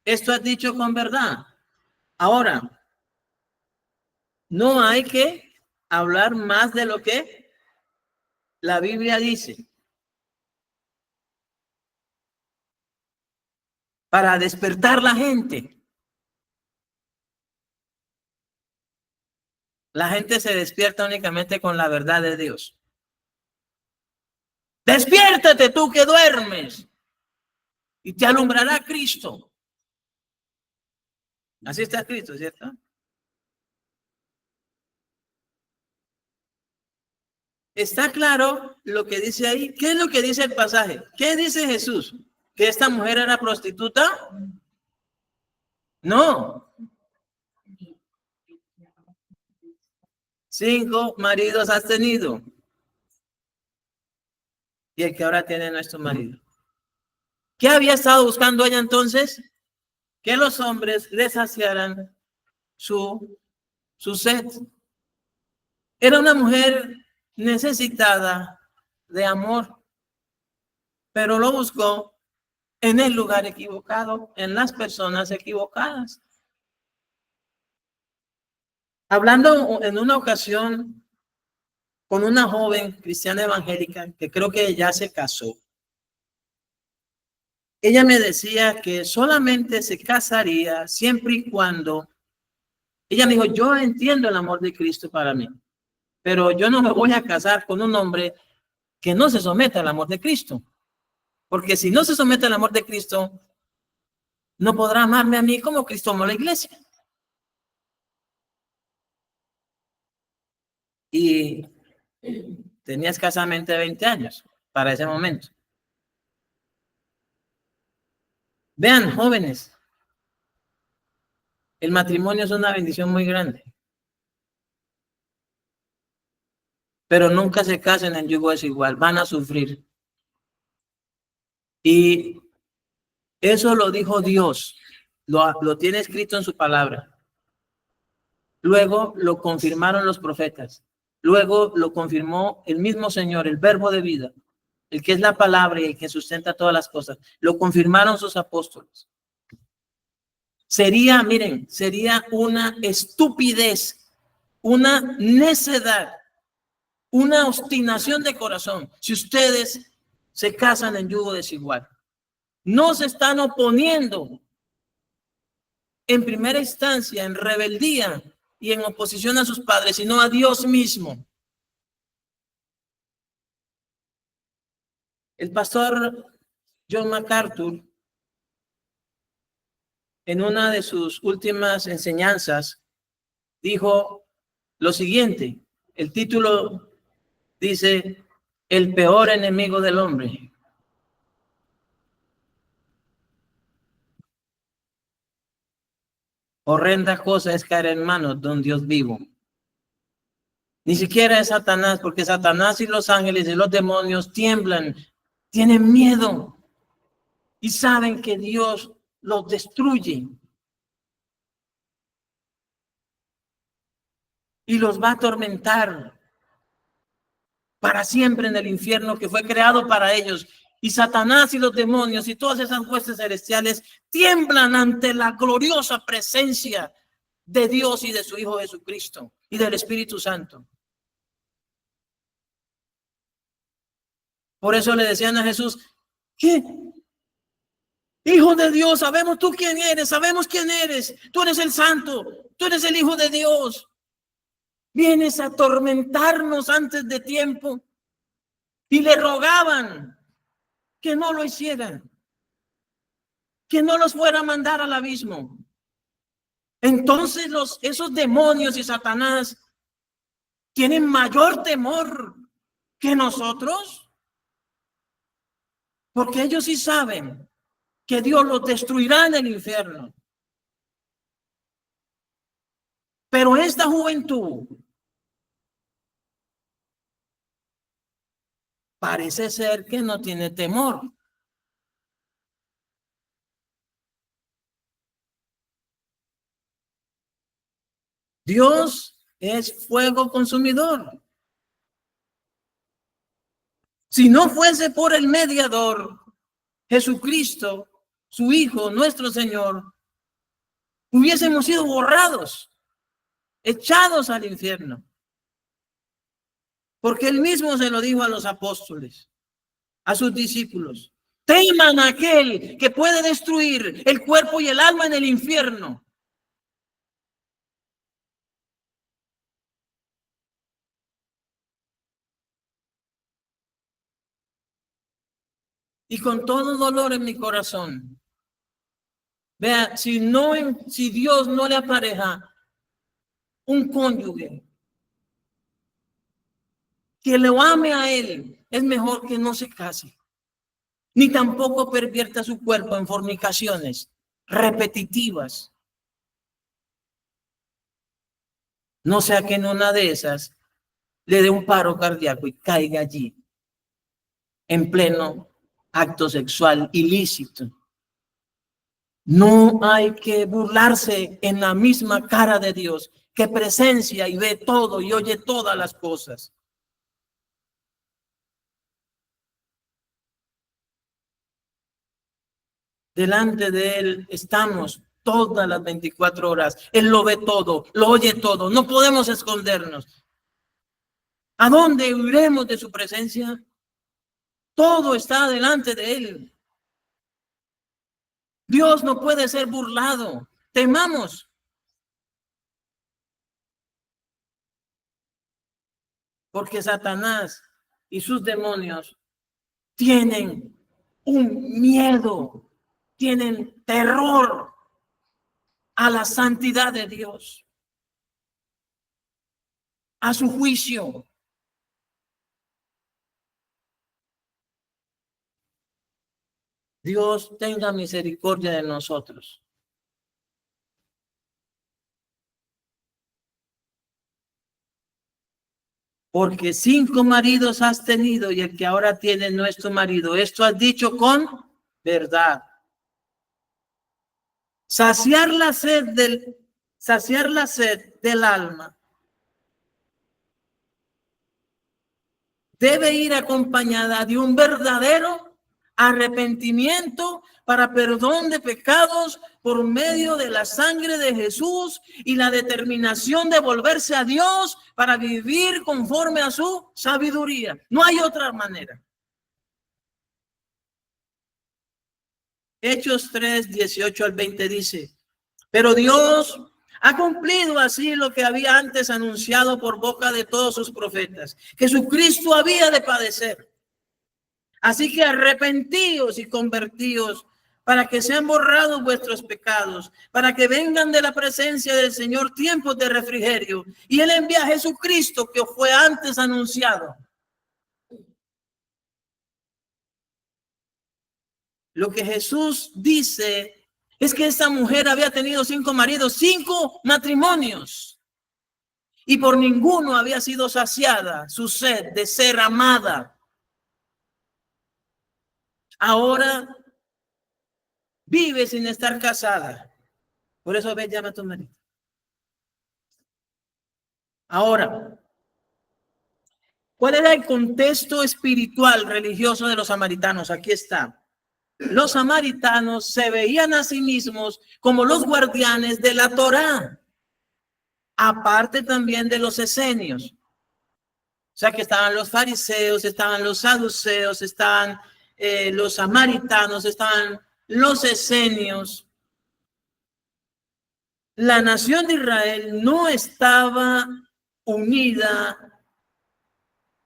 Esto has dicho con verdad. Ahora, no hay que hablar más de lo que la Biblia dice. Para despertar la gente. La gente se despierta únicamente con la verdad de Dios. Despiértate tú que duermes y te alumbrará Cristo. Así está escrito, ¿cierto? Está claro lo que dice ahí. ¿Qué es lo que dice el pasaje? ¿Qué dice Jesús? ¿Que esta mujer era prostituta? No. 5 maridos has tenido. Y el que ahora tiene nuestro marido. ¿Qué había estado buscando ella entonces? Que los hombres le saciaran su sed. Era una mujer necesitada de amor, pero lo buscó en el lugar equivocado, en las personas equivocadas. Hablando en una ocasión con una joven cristiana evangélica que creo que ya se casó. Ella me decía que solamente se casaría siempre y cuando, ella me dijo, yo entiendo el amor de Cristo para mí, pero yo no me voy a casar con un hombre que no se someta al amor de Cristo, porque si no se somete al amor de Cristo, no podrá amarme a mí como Cristo amó a la iglesia. Y tenía escasamente 20 años para ese momento. Vean, jóvenes, el matrimonio es una bendición muy grande, pero nunca se casen en yugo desigual, van a sufrir. Y eso lo dijo Dios, lo tiene escrito en su palabra. Luego lo confirmaron los profetas. Luego lo confirmó el mismo Señor, el verbo de vida, el que es la palabra y el que sustenta todas las cosas. Lo confirmaron sus apóstoles. Sería, miren, sería una estupidez, una necedad, una obstinación de corazón si ustedes se casan en yugo desigual. No se están oponiendo en primera instancia en rebeldía y en oposición a sus padres, sino a Dios mismo. El pastor John MacArthur, en una de sus últimas enseñanzas, dijo lo siguiente. El título dice, el peor enemigo del hombre. Horrenda cosa es caer en manos de un Dios vivo. Ni siquiera es Satanás, porque Satanás y los ángeles y los demonios tiemblan, tienen miedo y saben que Dios los destruye y los va a atormentar para siempre en el infierno que fue creado para ellos. Y Satanás y los demonios y todas esas huestes celestiales tiemblan ante la gloriosa presencia de Dios y de su Hijo Jesucristo y del Espíritu Santo. Por eso le decían a Jesús, ¿qué? Hijo de Dios, sabemos tú quién eres, sabemos quién eres. Tú eres el Santo, tú eres el Hijo de Dios. Vienes a atormentarnos antes de tiempo. Y le rogaban que no lo hicieran, que no los fuera a mandar al abismo. Entonces esos demonios y Satanás tienen mayor temor que nosotros, porque ellos sí saben que Dios los destruirá en el infierno. Pero esta juventud parece ser que no tiene temor. Dios es fuego consumidor. Si no fuese por el mediador, Jesucristo, su Hijo, nuestro Señor, hubiésemos sido borrados, echados al infierno. Porque él mismo se lo dijo a los apóstoles, a sus discípulos. Teman a aquel que puede destruir el cuerpo y el alma en el infierno. Y con todo dolor en mi corazón, vea, si Dios no le apareja un cónyuge que lo ame a él, es mejor que no se case, ni tampoco pervierta su cuerpo en fornicaciones repetitivas. No sea que en una de esas le dé un paro cardíaco y caiga allí en pleno acto sexual ilícito. No hay que burlarse en la misma cara de Dios, que presencia y ve todo y oye todas las cosas. Delante de Él estamos todas las 24 horas. Él lo ve todo, lo oye todo. No podemos escondernos. ¿A dónde iremos de su presencia? Todo está delante de él. Dios no puede ser burlado. Temamos. Porque Satanás y sus demonios tienen un miedo, tienen terror a la santidad de Dios, a su juicio. Dios tenga misericordia de nosotros. Porque 5 maridos has tenido y el que ahora tiene no es tu marido. Esto has dicho con verdad. Saciar la sed del alma debe ir acompañada de un verdadero arrepentimiento para perdón de pecados por medio de la sangre de Jesús y la determinación de volverse a Dios para vivir conforme a su sabiduría. No hay otra manera. Hechos 3, 18 al 20 dice: pero Dios ha cumplido así lo que había antes anunciado por boca de todos sus profetas, que Jesucristo había de padecer. Así que arrepentíos y convertíos para que sean borrados vuestros pecados, para que vengan de la presencia del Señor tiempos de refrigerio. Y Él envía a Jesucristo que fue antes anunciado. Lo que Jesús dice es que esta mujer había tenido 5 maridos, 5 matrimonios. Y por ninguno había sido saciada su sed de ser amada. Ahora vive sin estar casada. Por eso ve, llama a tu marido. Ahora, ¿cuál era el contexto espiritual religioso de los samaritanos? Aquí está. Los samaritanos se veían a sí mismos como los guardianes de la Torá, aparte también de los esenios. O sea que estaban los fariseos, estaban los saduceos, estaban los samaritanos, estaban los esenios. La nación de Israel no estaba unida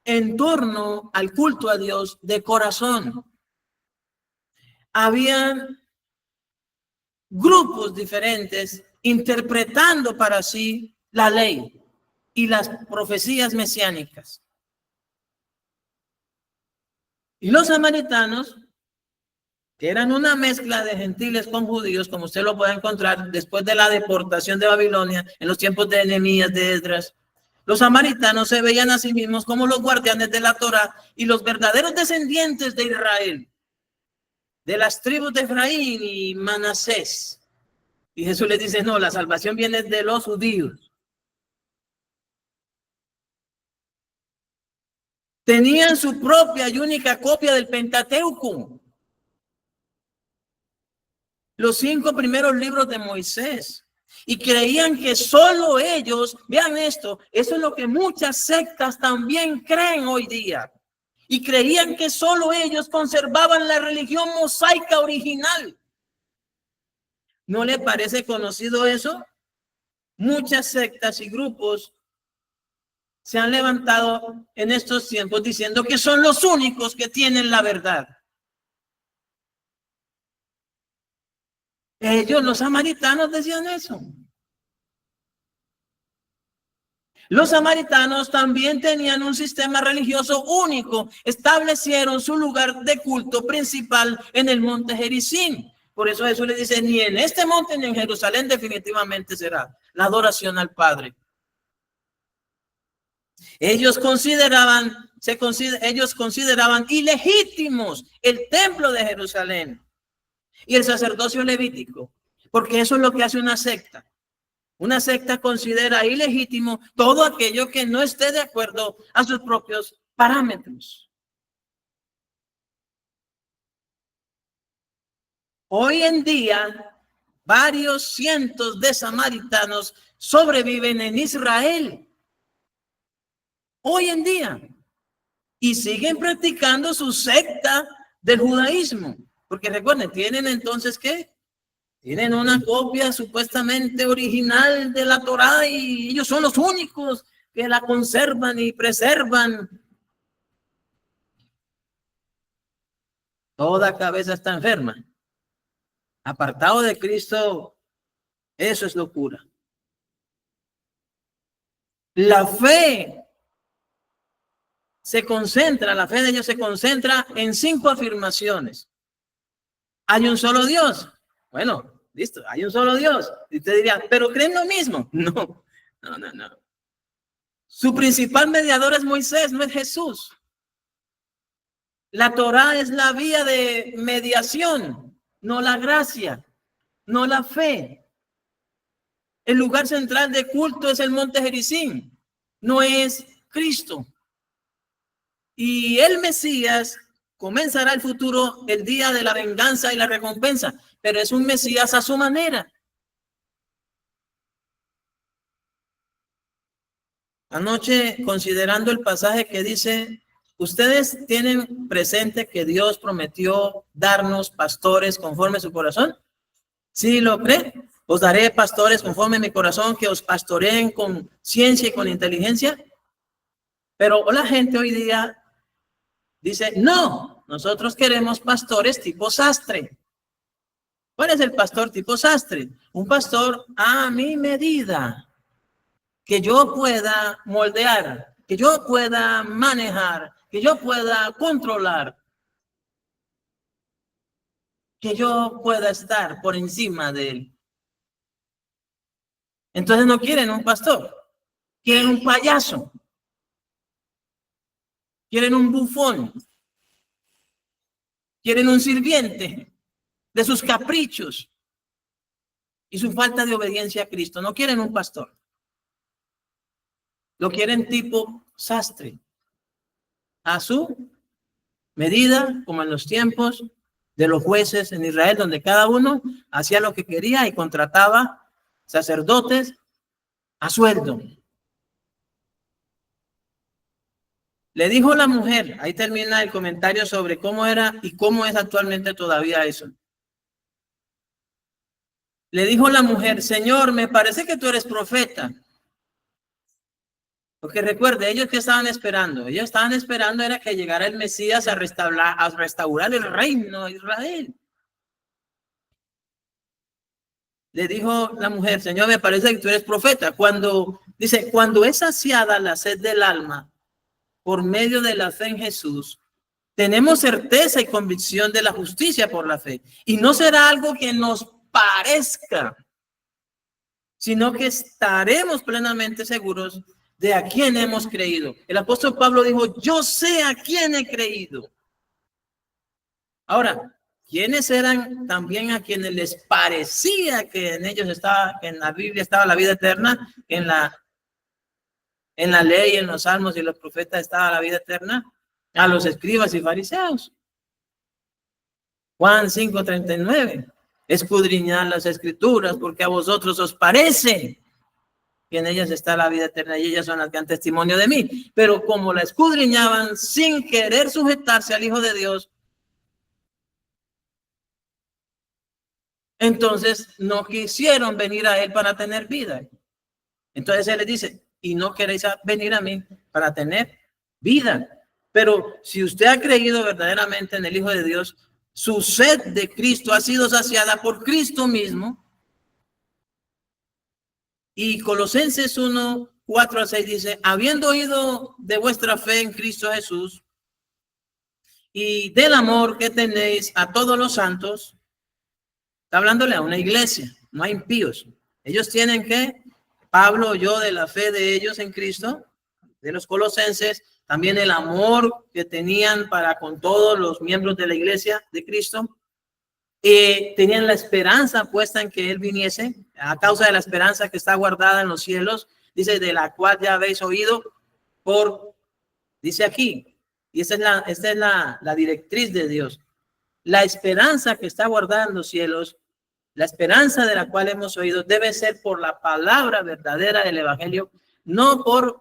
en torno al culto a Dios de corazón. Habían grupos diferentes interpretando para sí la ley y las profecías mesiánicas. Y los samaritanos, que eran una mezcla de gentiles con judíos, como usted lo puede encontrar después de la deportación de Babilonia, en los tiempos de Nehemías, de Esdras, los samaritanos se veían a sí mismos como los guardianes de la Torá y los verdaderos descendientes de Israel, de las tribus de Efraín y Manasés. Y Jesús les dice: no, la salvación viene de los judíos. Tenían su propia y única copia del Pentateuco, los 5 primeros libros de Moisés, y creían que solo ellos, vean esto, eso es lo que muchas sectas también creen hoy día, y creían que solo ellos conservaban la religión mosaica original. ¿No le parece conocido eso? Muchas sectas y grupos se han levantado en estos tiempos diciendo que son los únicos que tienen la verdad. Ellos, los samaritanos, decían eso. Los samaritanos también tenían un sistema religioso único. Establecieron su lugar de culto principal en el monte Gerizim. Por eso Jesús le dice: ni en este monte ni en Jerusalén definitivamente será la adoración al Padre. Ellos consideraban ilegítimos el templo de Jerusalén y el sacerdocio levítico, porque eso es lo que hace una secta. Una secta considera ilegítimo todo aquello que no esté de acuerdo a sus propios parámetros. Hoy en día, varios cientos de samaritanos sobreviven en Israel. hoy en día. Y siguen practicando su secta del judaísmo. Porque recuerden, ¿tienen entonces qué? Tienen una copia supuestamente original de la Torá y ellos son los únicos que la conservan y preservan. Toda cabeza está enferma. Apartado de Cristo, eso es locura. La fe la fe de ellos se concentra en 5 afirmaciones. Hay un solo Dios. Bueno, listo, hay un solo Dios. Y usted diría, ¿pero creen lo mismo? No. Su principal mediador es Moisés, no es Jesús. La Torá es la vía de mediación, no la gracia, no la fe. El lugar central de culto es el monte Gerizim, no es Cristo. Y el Mesías comenzará el futuro, el día de la venganza y la recompensa, pero es un Mesías a su manera. Anoche, considerando el pasaje que dice, ¿ustedes tienen presente que Dios prometió darnos pastores conforme a su corazón? ¿Sí lo cree? Os daré pastores conforme a mi corazón que os pastoreen con ciencia y con inteligencia. Pero la gente hoy día dice, no, nosotros queremos pastores tipo sastre. ¿Cuál es el pastor tipo sastre? Un pastor a mi medida, que yo pueda moldear, que yo pueda manejar, que yo pueda controlar, que yo pueda estar por encima de él. Entonces no quieren un pastor, quieren un payaso, quieren un bufón, quieren un sirviente de sus caprichos y su falta de obediencia a Cristo. No quieren un pastor. Lo quieren tipo sastre, a su medida, como en los tiempos de los jueces en Israel, donde cada uno hacía lo que quería y contrataba sacerdotes a sueldo. Le dijo la mujer, ahí termina el comentario sobre cómo era y cómo es actualmente todavía eso. Le dijo la mujer, Señor, me parece que tú eres profeta. Porque recuerde, ellos que estaban esperando, era que llegara el Mesías a restaurar el reino de Israel. Le dijo la mujer, Señor, me parece que tú eres profeta. Cuando es saciada la sed del alma por medio de la fe en Jesús, tenemos certeza y convicción de la justicia por la fe. Y no será algo que nos parezca, sino que estaremos plenamente seguros de a quién hemos creído. El apóstol Pablo dijo, yo sé a quién he creído. Ahora, ¿quiénes eran también a quienes les parecía que en ellos estaba, que en la Biblia estaba la vida eterna, en la ley, en los salmos y los profetas estaba la vida eterna? A los escribas y fariseos. Juan 5:39. Escudriñad las escrituras porque a vosotros os parece que en ellas está la vida eterna y ellas son las que dan testimonio de mí. Pero como la escudriñaban sin querer sujetarse al Hijo de Dios, entonces no quisieron venir a él para tener vida. Entonces él les dice, y no queréis venir a mí para tener vida. Pero si usted ha creído verdaderamente en el Hijo de Dios, su sed de Cristo ha sido saciada por Cristo mismo. Y Colosenses 1:4-6 dice, habiendo oído de vuestra fe en Cristo Jesús y del amor que tenéis a todos los santos, está hablándole a una iglesia, no a impíos. Ellos tienen que, Pablo oyó de la fe de ellos en Cristo, de los colosenses, también el amor que tenían para con todos los miembros de la iglesia de Cristo. Tenían la esperanza puesta en que él viniese, a causa de la esperanza que está guardada en los cielos, dice, de la cual ya habéis oído, dice aquí, y esta es la directriz de Dios, la esperanza que está guardada en los cielos, la esperanza de la cual hemos oído, debe ser por la palabra verdadera del evangelio, no por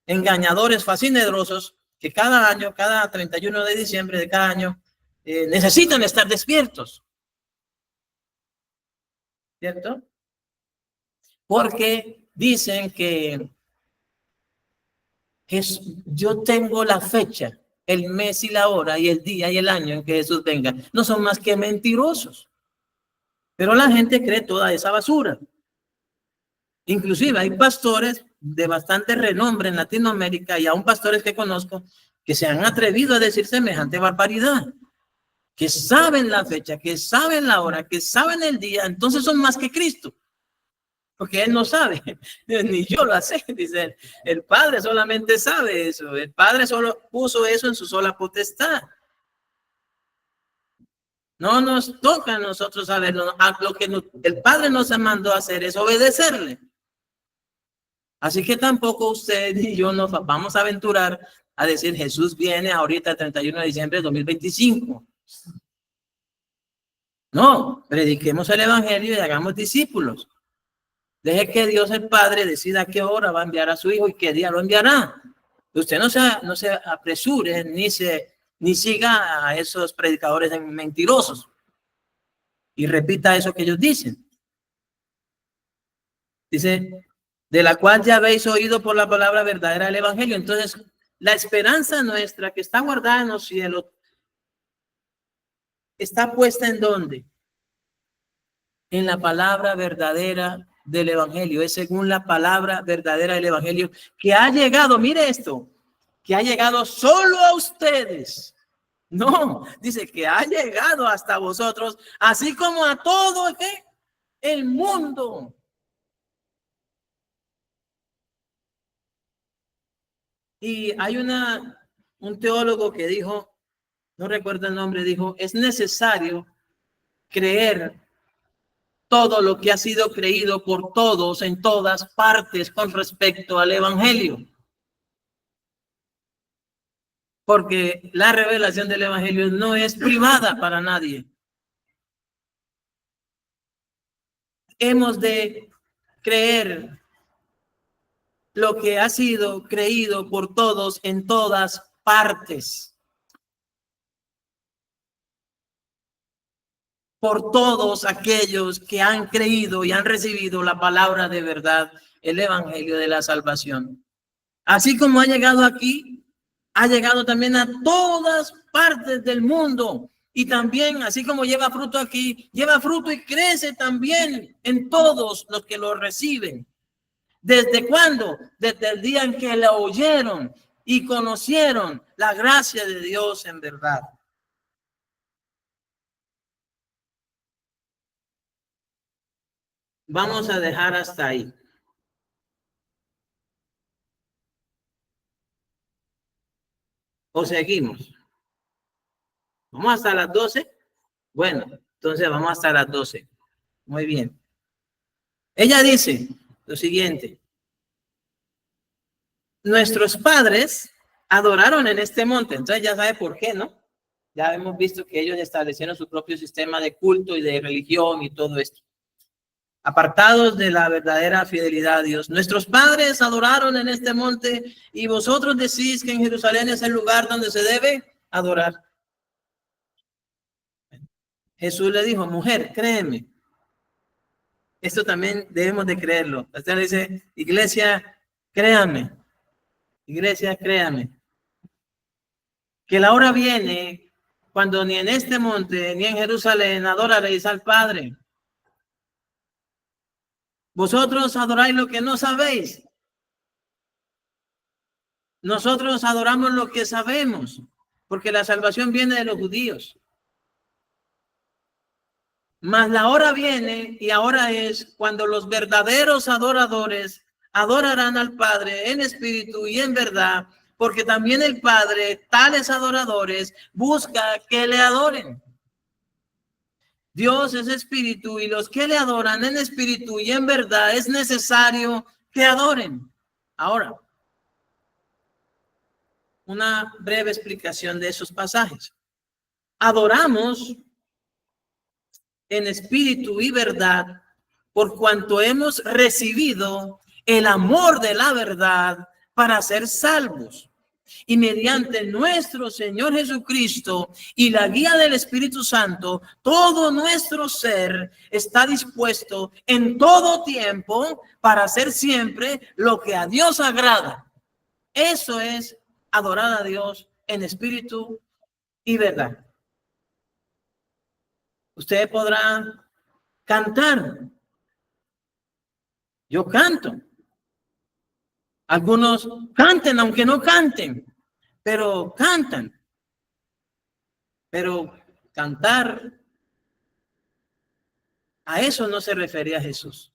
engañadores, fascinerosos, que cada año, cada 31 de diciembre de cada año, necesitan estar despiertos, ¿cierto? Porque dicen que yo tengo la fecha, el mes y la hora y el día y el año en que Jesús venga. No son más que mentirosos. Pero la gente cree toda esa basura. Inclusive hay pastores de bastante renombre en Latinoamérica y aún pastores que conozco que se han atrevido a decir semejante barbaridad, que saben la fecha, que saben la hora, que saben el día, entonces son más que Cristo. Porque él no sabe, ni yo lo sé, dice él. El Padre solamente sabe eso, el Padre solo puso eso en su sola potestad. No nos toca a nosotros saberlo, lo que el Padre nos mandó a hacer es obedecerle. Así que tampoco usted y yo nos vamos a aventurar a decir Jesús viene ahorita el 31 de diciembre de 2025. No, prediquemos el evangelio y hagamos discípulos. Deje que Dios el Padre decida a qué hora va a enviar a su hijo y qué día lo enviará. Usted no se apresure ni siga a esos predicadores mentirosos y repita eso que ellos dicen. Dice, de la cual ya habéis oído por la palabra verdadera del evangelio. Entonces, la esperanza nuestra que está guardada en los cielos está puesta ¿en dónde? En la palabra verdadera del evangelio. Es según la palabra verdadera del evangelio que ha llegado, mire esto, que ha llegado solo a ustedes. No, dice que ha llegado hasta vosotros, así como a todo el mundo. Y hay un teólogo que dijo, no recuerdo el nombre, dijo, es necesario creer todo lo que ha sido creído por todos en todas partes con respecto al evangelio. Porque la revelación del evangelio no es privada para nadie. Hemos de creer lo que ha sido creído por todos en todas partes. Por todos aquellos que han creído y han recibido la palabra de verdad, el evangelio de la salvación. Así como ha llegado aquí, ha llegado también a todas partes del mundo. Y también, así como lleva fruto aquí, lleva fruto y crece también en todos los que lo reciben. ¿Desde cuándo? Desde el día en que la oyeron y conocieron la gracia de Dios en verdad. Vamos a dejar hasta ahí. ¿O seguimos? ¿Vamos hasta las 12? Bueno, entonces vamos hasta las 12. Muy bien. Ella dice lo siguiente. Nuestros padres adoraron en este monte. Entonces ya sabe por qué, ¿no? Ya hemos visto que ellos establecieron su propio sistema de culto y de religión y todo esto. Apartados de la verdadera fidelidad a Dios. Nuestros padres adoraron en este monte y vosotros decís que en Jerusalén es el lugar donde se debe adorar. Jesús le dijo, mujer, créeme. Esto también debemos de creerlo. Usted le dice, iglesia, créame. Iglesia, créame. Que la hora viene cuando ni en este monte ni en Jerusalén adoraréis al Padre. Vosotros adoráis lo que no sabéis. Nosotros adoramos lo que sabemos, porque la salvación viene de los judíos. Mas la hora viene y ahora es cuando los verdaderos adoradores adorarán al Padre en espíritu y en verdad, porque también el Padre, tales adoradores, busca que le adoren. Dios es espíritu y los que le adoran en espíritu y en verdad es necesario que adoren. Ahora, una breve explicación de esos pasajes. Adoramos en espíritu y verdad por cuanto hemos recibido el amor de la verdad para ser salvos. Y mediante nuestro Señor Jesucristo y la guía del Espíritu Santo, todo nuestro ser está dispuesto en todo tiempo para hacer siempre lo que a Dios agrada. Eso es adorar a Dios en espíritu y verdad. Usted podrá cantar. Yo canto. Algunos canten aunque no canten, pero cantan. Pero cantar, a eso no se refería Jesús.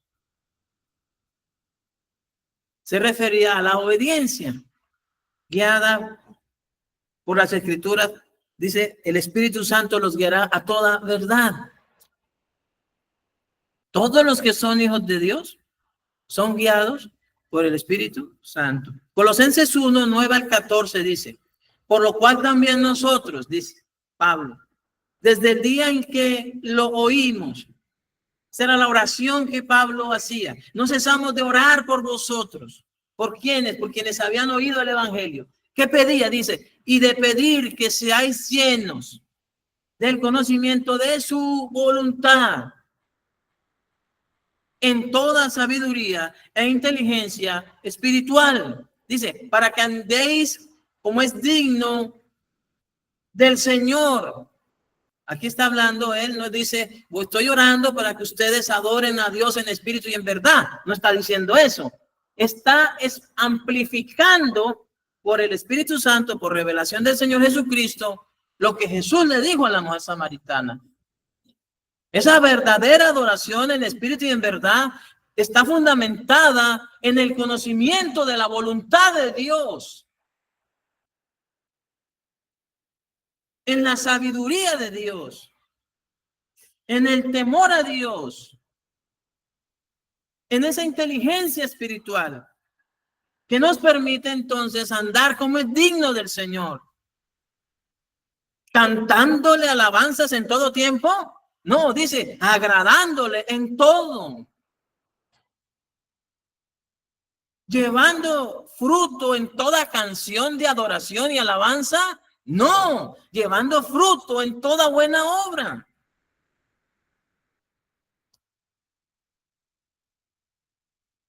Se refería a la obediencia guiada por las Escrituras. Dice, el Espíritu Santo los guiará a toda verdad. Todos los que son hijos de Dios son guiados por el Espíritu Santo. Colosenses 1, 9 al 14 dice, por lo cual también nosotros, dice Pablo, desde el día en que lo oímos, esa era la oración que Pablo hacía, no cesamos de orar por vosotros. ¿Por quiénes? Por quienes habían oído el Evangelio. ¿Qué pedía? Dice, y de pedir que seáis llenos del conocimiento de su voluntad, en toda sabiduría e inteligencia espiritual. Dice, para que andéis como es digno del Señor. Aquí está hablando, él nos dice, estoy orando para que ustedes adoren a Dios en espíritu y en verdad. No está diciendo eso. Está amplificando por el Espíritu Santo, por revelación del Señor Jesucristo, lo que Jesús le dijo a la mujer samaritana. Esa verdadera adoración en espíritu y en verdad está fundamentada en el conocimiento de la voluntad de Dios, en la sabiduría de Dios, en el temor a Dios, en esa inteligencia espiritual que nos permite entonces andar como es digno del Señor, cantándole alabanzas en todo tiempo. No, dice, agradándole en todo. Llevando fruto en toda canción de adoración y alabanza. No, llevando fruto en toda buena obra.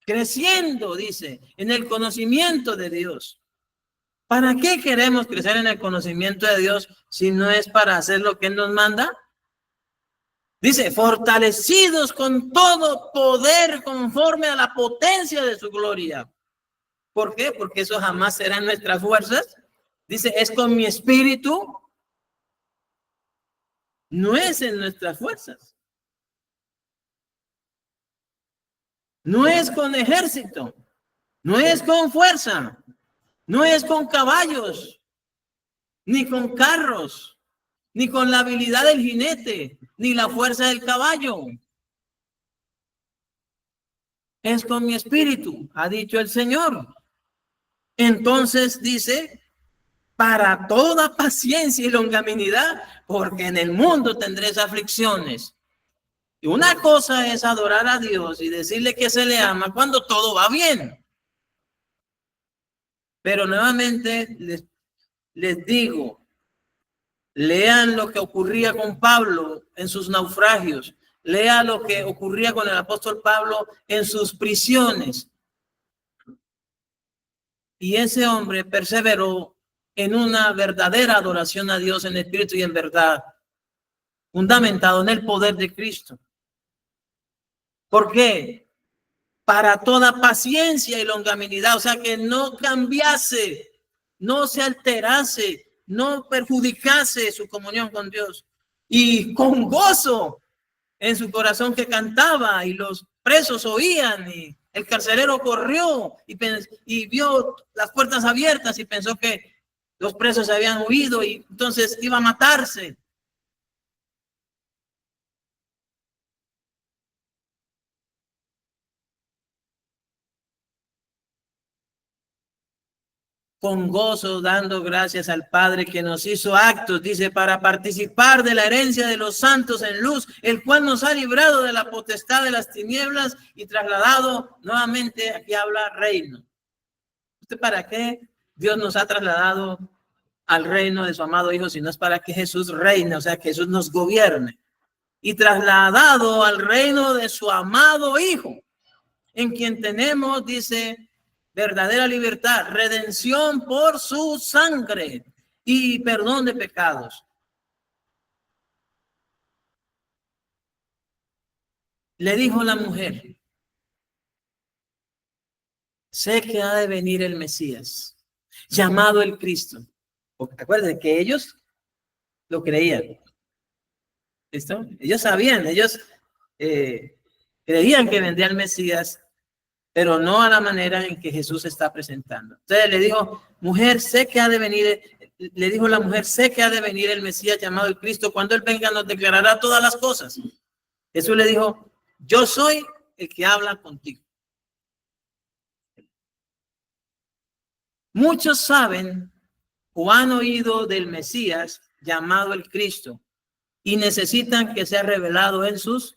Creciendo, dice, en el conocimiento de Dios. ¿Para qué queremos crecer en el conocimiento de Dios si no es para hacer lo que Él nos manda? Dice, fortalecidos con todo poder conforme a la potencia de su gloria. ¿Por qué? Porque eso jamás será en nuestras fuerzas. Dice, es con mi espíritu. No es en nuestras fuerzas. No es con ejército. No es con fuerza. No es con caballos. Ni con carros. Ni con la habilidad del jinete. Ni la fuerza del caballo. Es con mi espíritu, ha dicho el Señor. Entonces dice, para toda paciencia y longanimidad, porque en el mundo tendréis aflicciones. Y una cosa es adorar a Dios y decirle que se le ama cuando todo va bien. Pero nuevamente les digo, lean lo que ocurría con Pablo en sus naufragios. Lea lo que ocurría con el apóstol Pablo en sus prisiones. Y ese hombre perseveró en una verdadera adoración a Dios en espíritu y en verdad, fundamentado en el poder de Cristo. ¿Por qué? Para toda paciencia y longanimidad, o sea, que no cambiase, no se alterase, no perjudicase su comunión con Dios. Y con gozo en su corazón que cantaba y los presos oían y el carcelero corrió y vio las puertas abiertas y pensó que los presos se habían huido y entonces iba a matarse. Con gozo, dando gracias al Padre que nos hizo actos, dice, para participar de la herencia de los santos en luz, el cual nos ha librado de la potestad de las tinieblas y trasladado nuevamente, aquí habla reino. ¿Para qué Dios nos ha trasladado al reino de su amado Hijo si no es para que Jesús reine, o sea, que Jesús nos gobierne? Y trasladado al reino de su amado Hijo, en quien tenemos, dice, verdadera libertad, redención por su sangre y perdón de pecados. Le dijo la mujer: sé que ha de venir el Mesías, llamado el Cristo. Porque acuérdense que ellos lo creían. ¿Listo? Ellos sabían, ellos creían que vendría el Mesías, pero no a la manera en que Jesús se está presentando. Entonces le dijo: mujer, sé que ha de venir, le dijo la mujer, sé que ha de venir el Mesías llamado el Cristo. Cuando él venga nos declarará todas las cosas. Jesús le dijo: yo soy el que habla contigo. Muchos saben o han oído del Mesías llamado el Cristo y necesitan que sea revelado en sus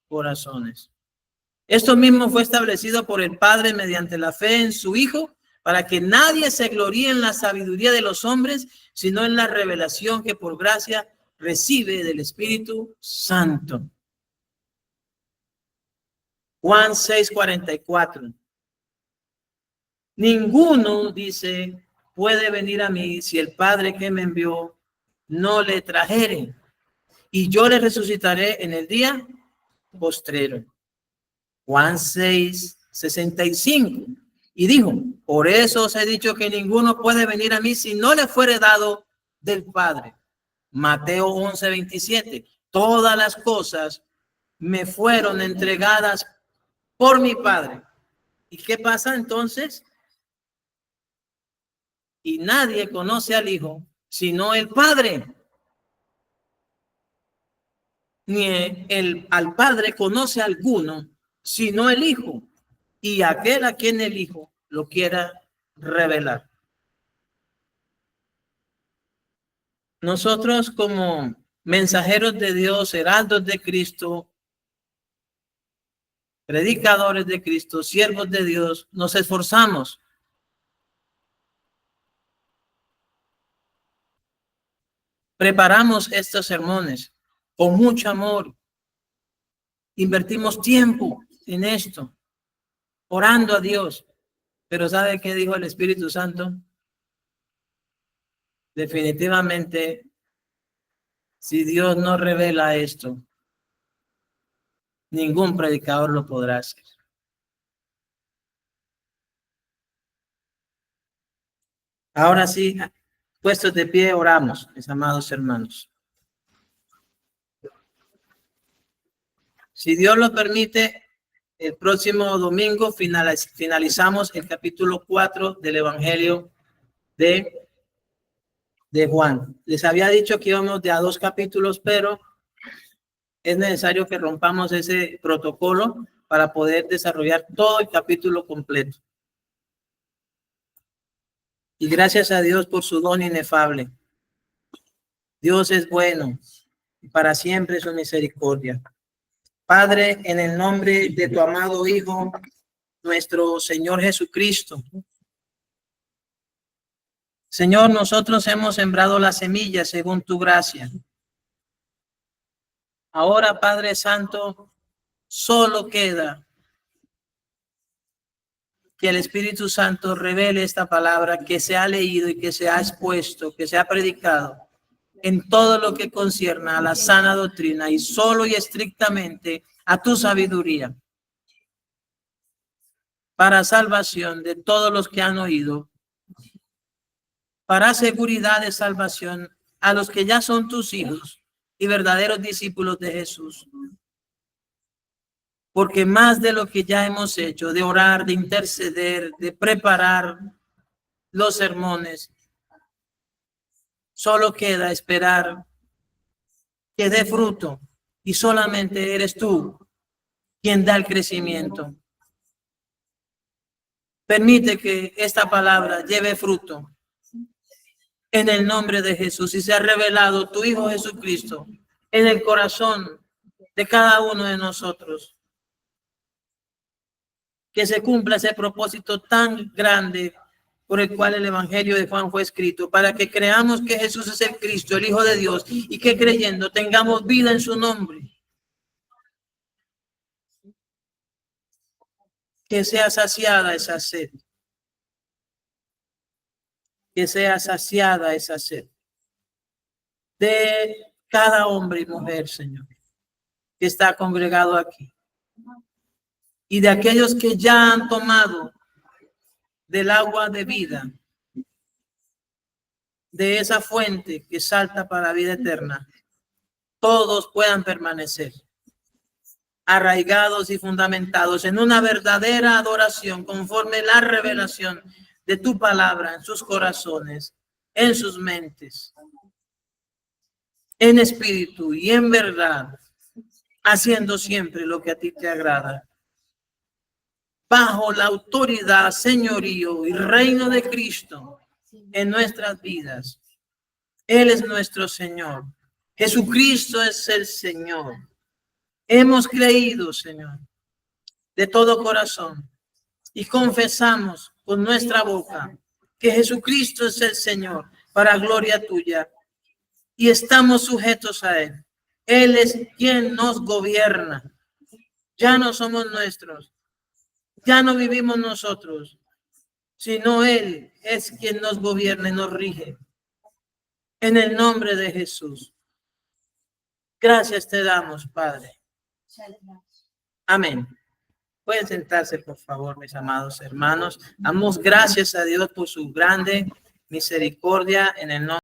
corazones. Esto mismo fue establecido por el Padre mediante la fe en su Hijo, para que nadie se gloríe en la sabiduría de los hombres, sino en la revelación que por gracia recibe del Espíritu Santo. Juan 6:44. Ninguno, dice, puede venir a mí si el Padre que me envió no le trajere, y yo le resucitaré en el día postrero. Juan 6:65. Y dijo: por eso os he dicho que ninguno puede venir a mí si no le fuere dado del Padre. Mateo 11:27. Todas las cosas me fueron entregadas por mi Padre. ¿Y qué pasa entonces? Y nadie conoce al Hijo sino el Padre. Ni al Padre conoce a alguno sino el Hijo, y aquel a quien el Hijo lo quiera revelar. Nosotros, como mensajeros de Dios, heraldos de Cristo, predicadores de Cristo, siervos de Dios, nos esforzamos preparamos estos sermones con mucho amor, invertimos tiempo en esto, orando a Dios. Pero ¿sabe qué dijo el Espíritu Santo? Definitivamente, si Dios no revela esto, ningún predicador lo podrá hacer. Ahora sí, puestos de pie, oramos, mis amados hermanos. Si Dios lo permite, el próximo domingo finalizamos el capítulo 4 del Evangelio de Juan. Les había dicho que íbamos de a 2 capítulos, pero es necesario que rompamos ese protocolo para poder desarrollar todo el capítulo completo. Y gracias a Dios por su don inefable. Dios es bueno y para siempre su misericordia. Padre, en el nombre de tu amado Hijo, nuestro Señor Jesucristo. Señor, nosotros hemos sembrado la semilla según tu gracia. Ahora, Padre Santo, solo queda que el Espíritu Santo revele esta palabra que se ha leído y que se ha expuesto, que se ha predicado en todo lo que concierne a la sana doctrina y solo y estrictamente a tu sabiduría para salvación de todos los que han oído, para seguridad de salvación a los que ya son tus hijos y verdaderos discípulos de Jesús. Porque más de lo que ya hemos hecho, de orar, de interceder, de preparar los sermones, solo queda esperar que dé fruto, y solamente eres tú quien da el crecimiento. Permite que esta palabra lleve fruto en el nombre de Jesús y sea revelado tu Hijo Jesucristo en el corazón de cada uno de nosotros. Que se cumpla ese propósito tan grande por el cual el Evangelio de Juan fue escrito, para que creamos que Jesús es el Cristo, el Hijo de Dios, y que creyendo tengamos vida en su nombre. Que sea saciada esa sed. Que sea saciada esa sed de cada hombre y mujer, Señor, que está congregado aquí. Y de aquellos que ya han tomado del agua de vida, de esa fuente que salta para la vida eterna, todos puedan permanecer arraigados y fundamentados en una verdadera adoración conforme la revelación de tu palabra en sus corazones, en sus mentes, en espíritu y en verdad, haciendo siempre lo que a ti te agrada, bajo la autoridad, señorío y reino de Cristo en nuestras vidas. Él es nuestro Señor. Jesucristo es el Señor. Hemos creído, Señor, de todo corazón y confesamos con nuestra boca que Jesucristo es el Señor para gloria tuya y estamos sujetos a Él. Él es quien nos gobierna. Ya no somos nuestros. Ya no vivimos nosotros, sino Él es quien nos gobierna y nos rige. En el nombre de Jesús. Gracias te damos, Padre. Amén. Pueden sentarse, por favor, mis amados hermanos. Damos gracias a Dios por su grande misericordia en el nombre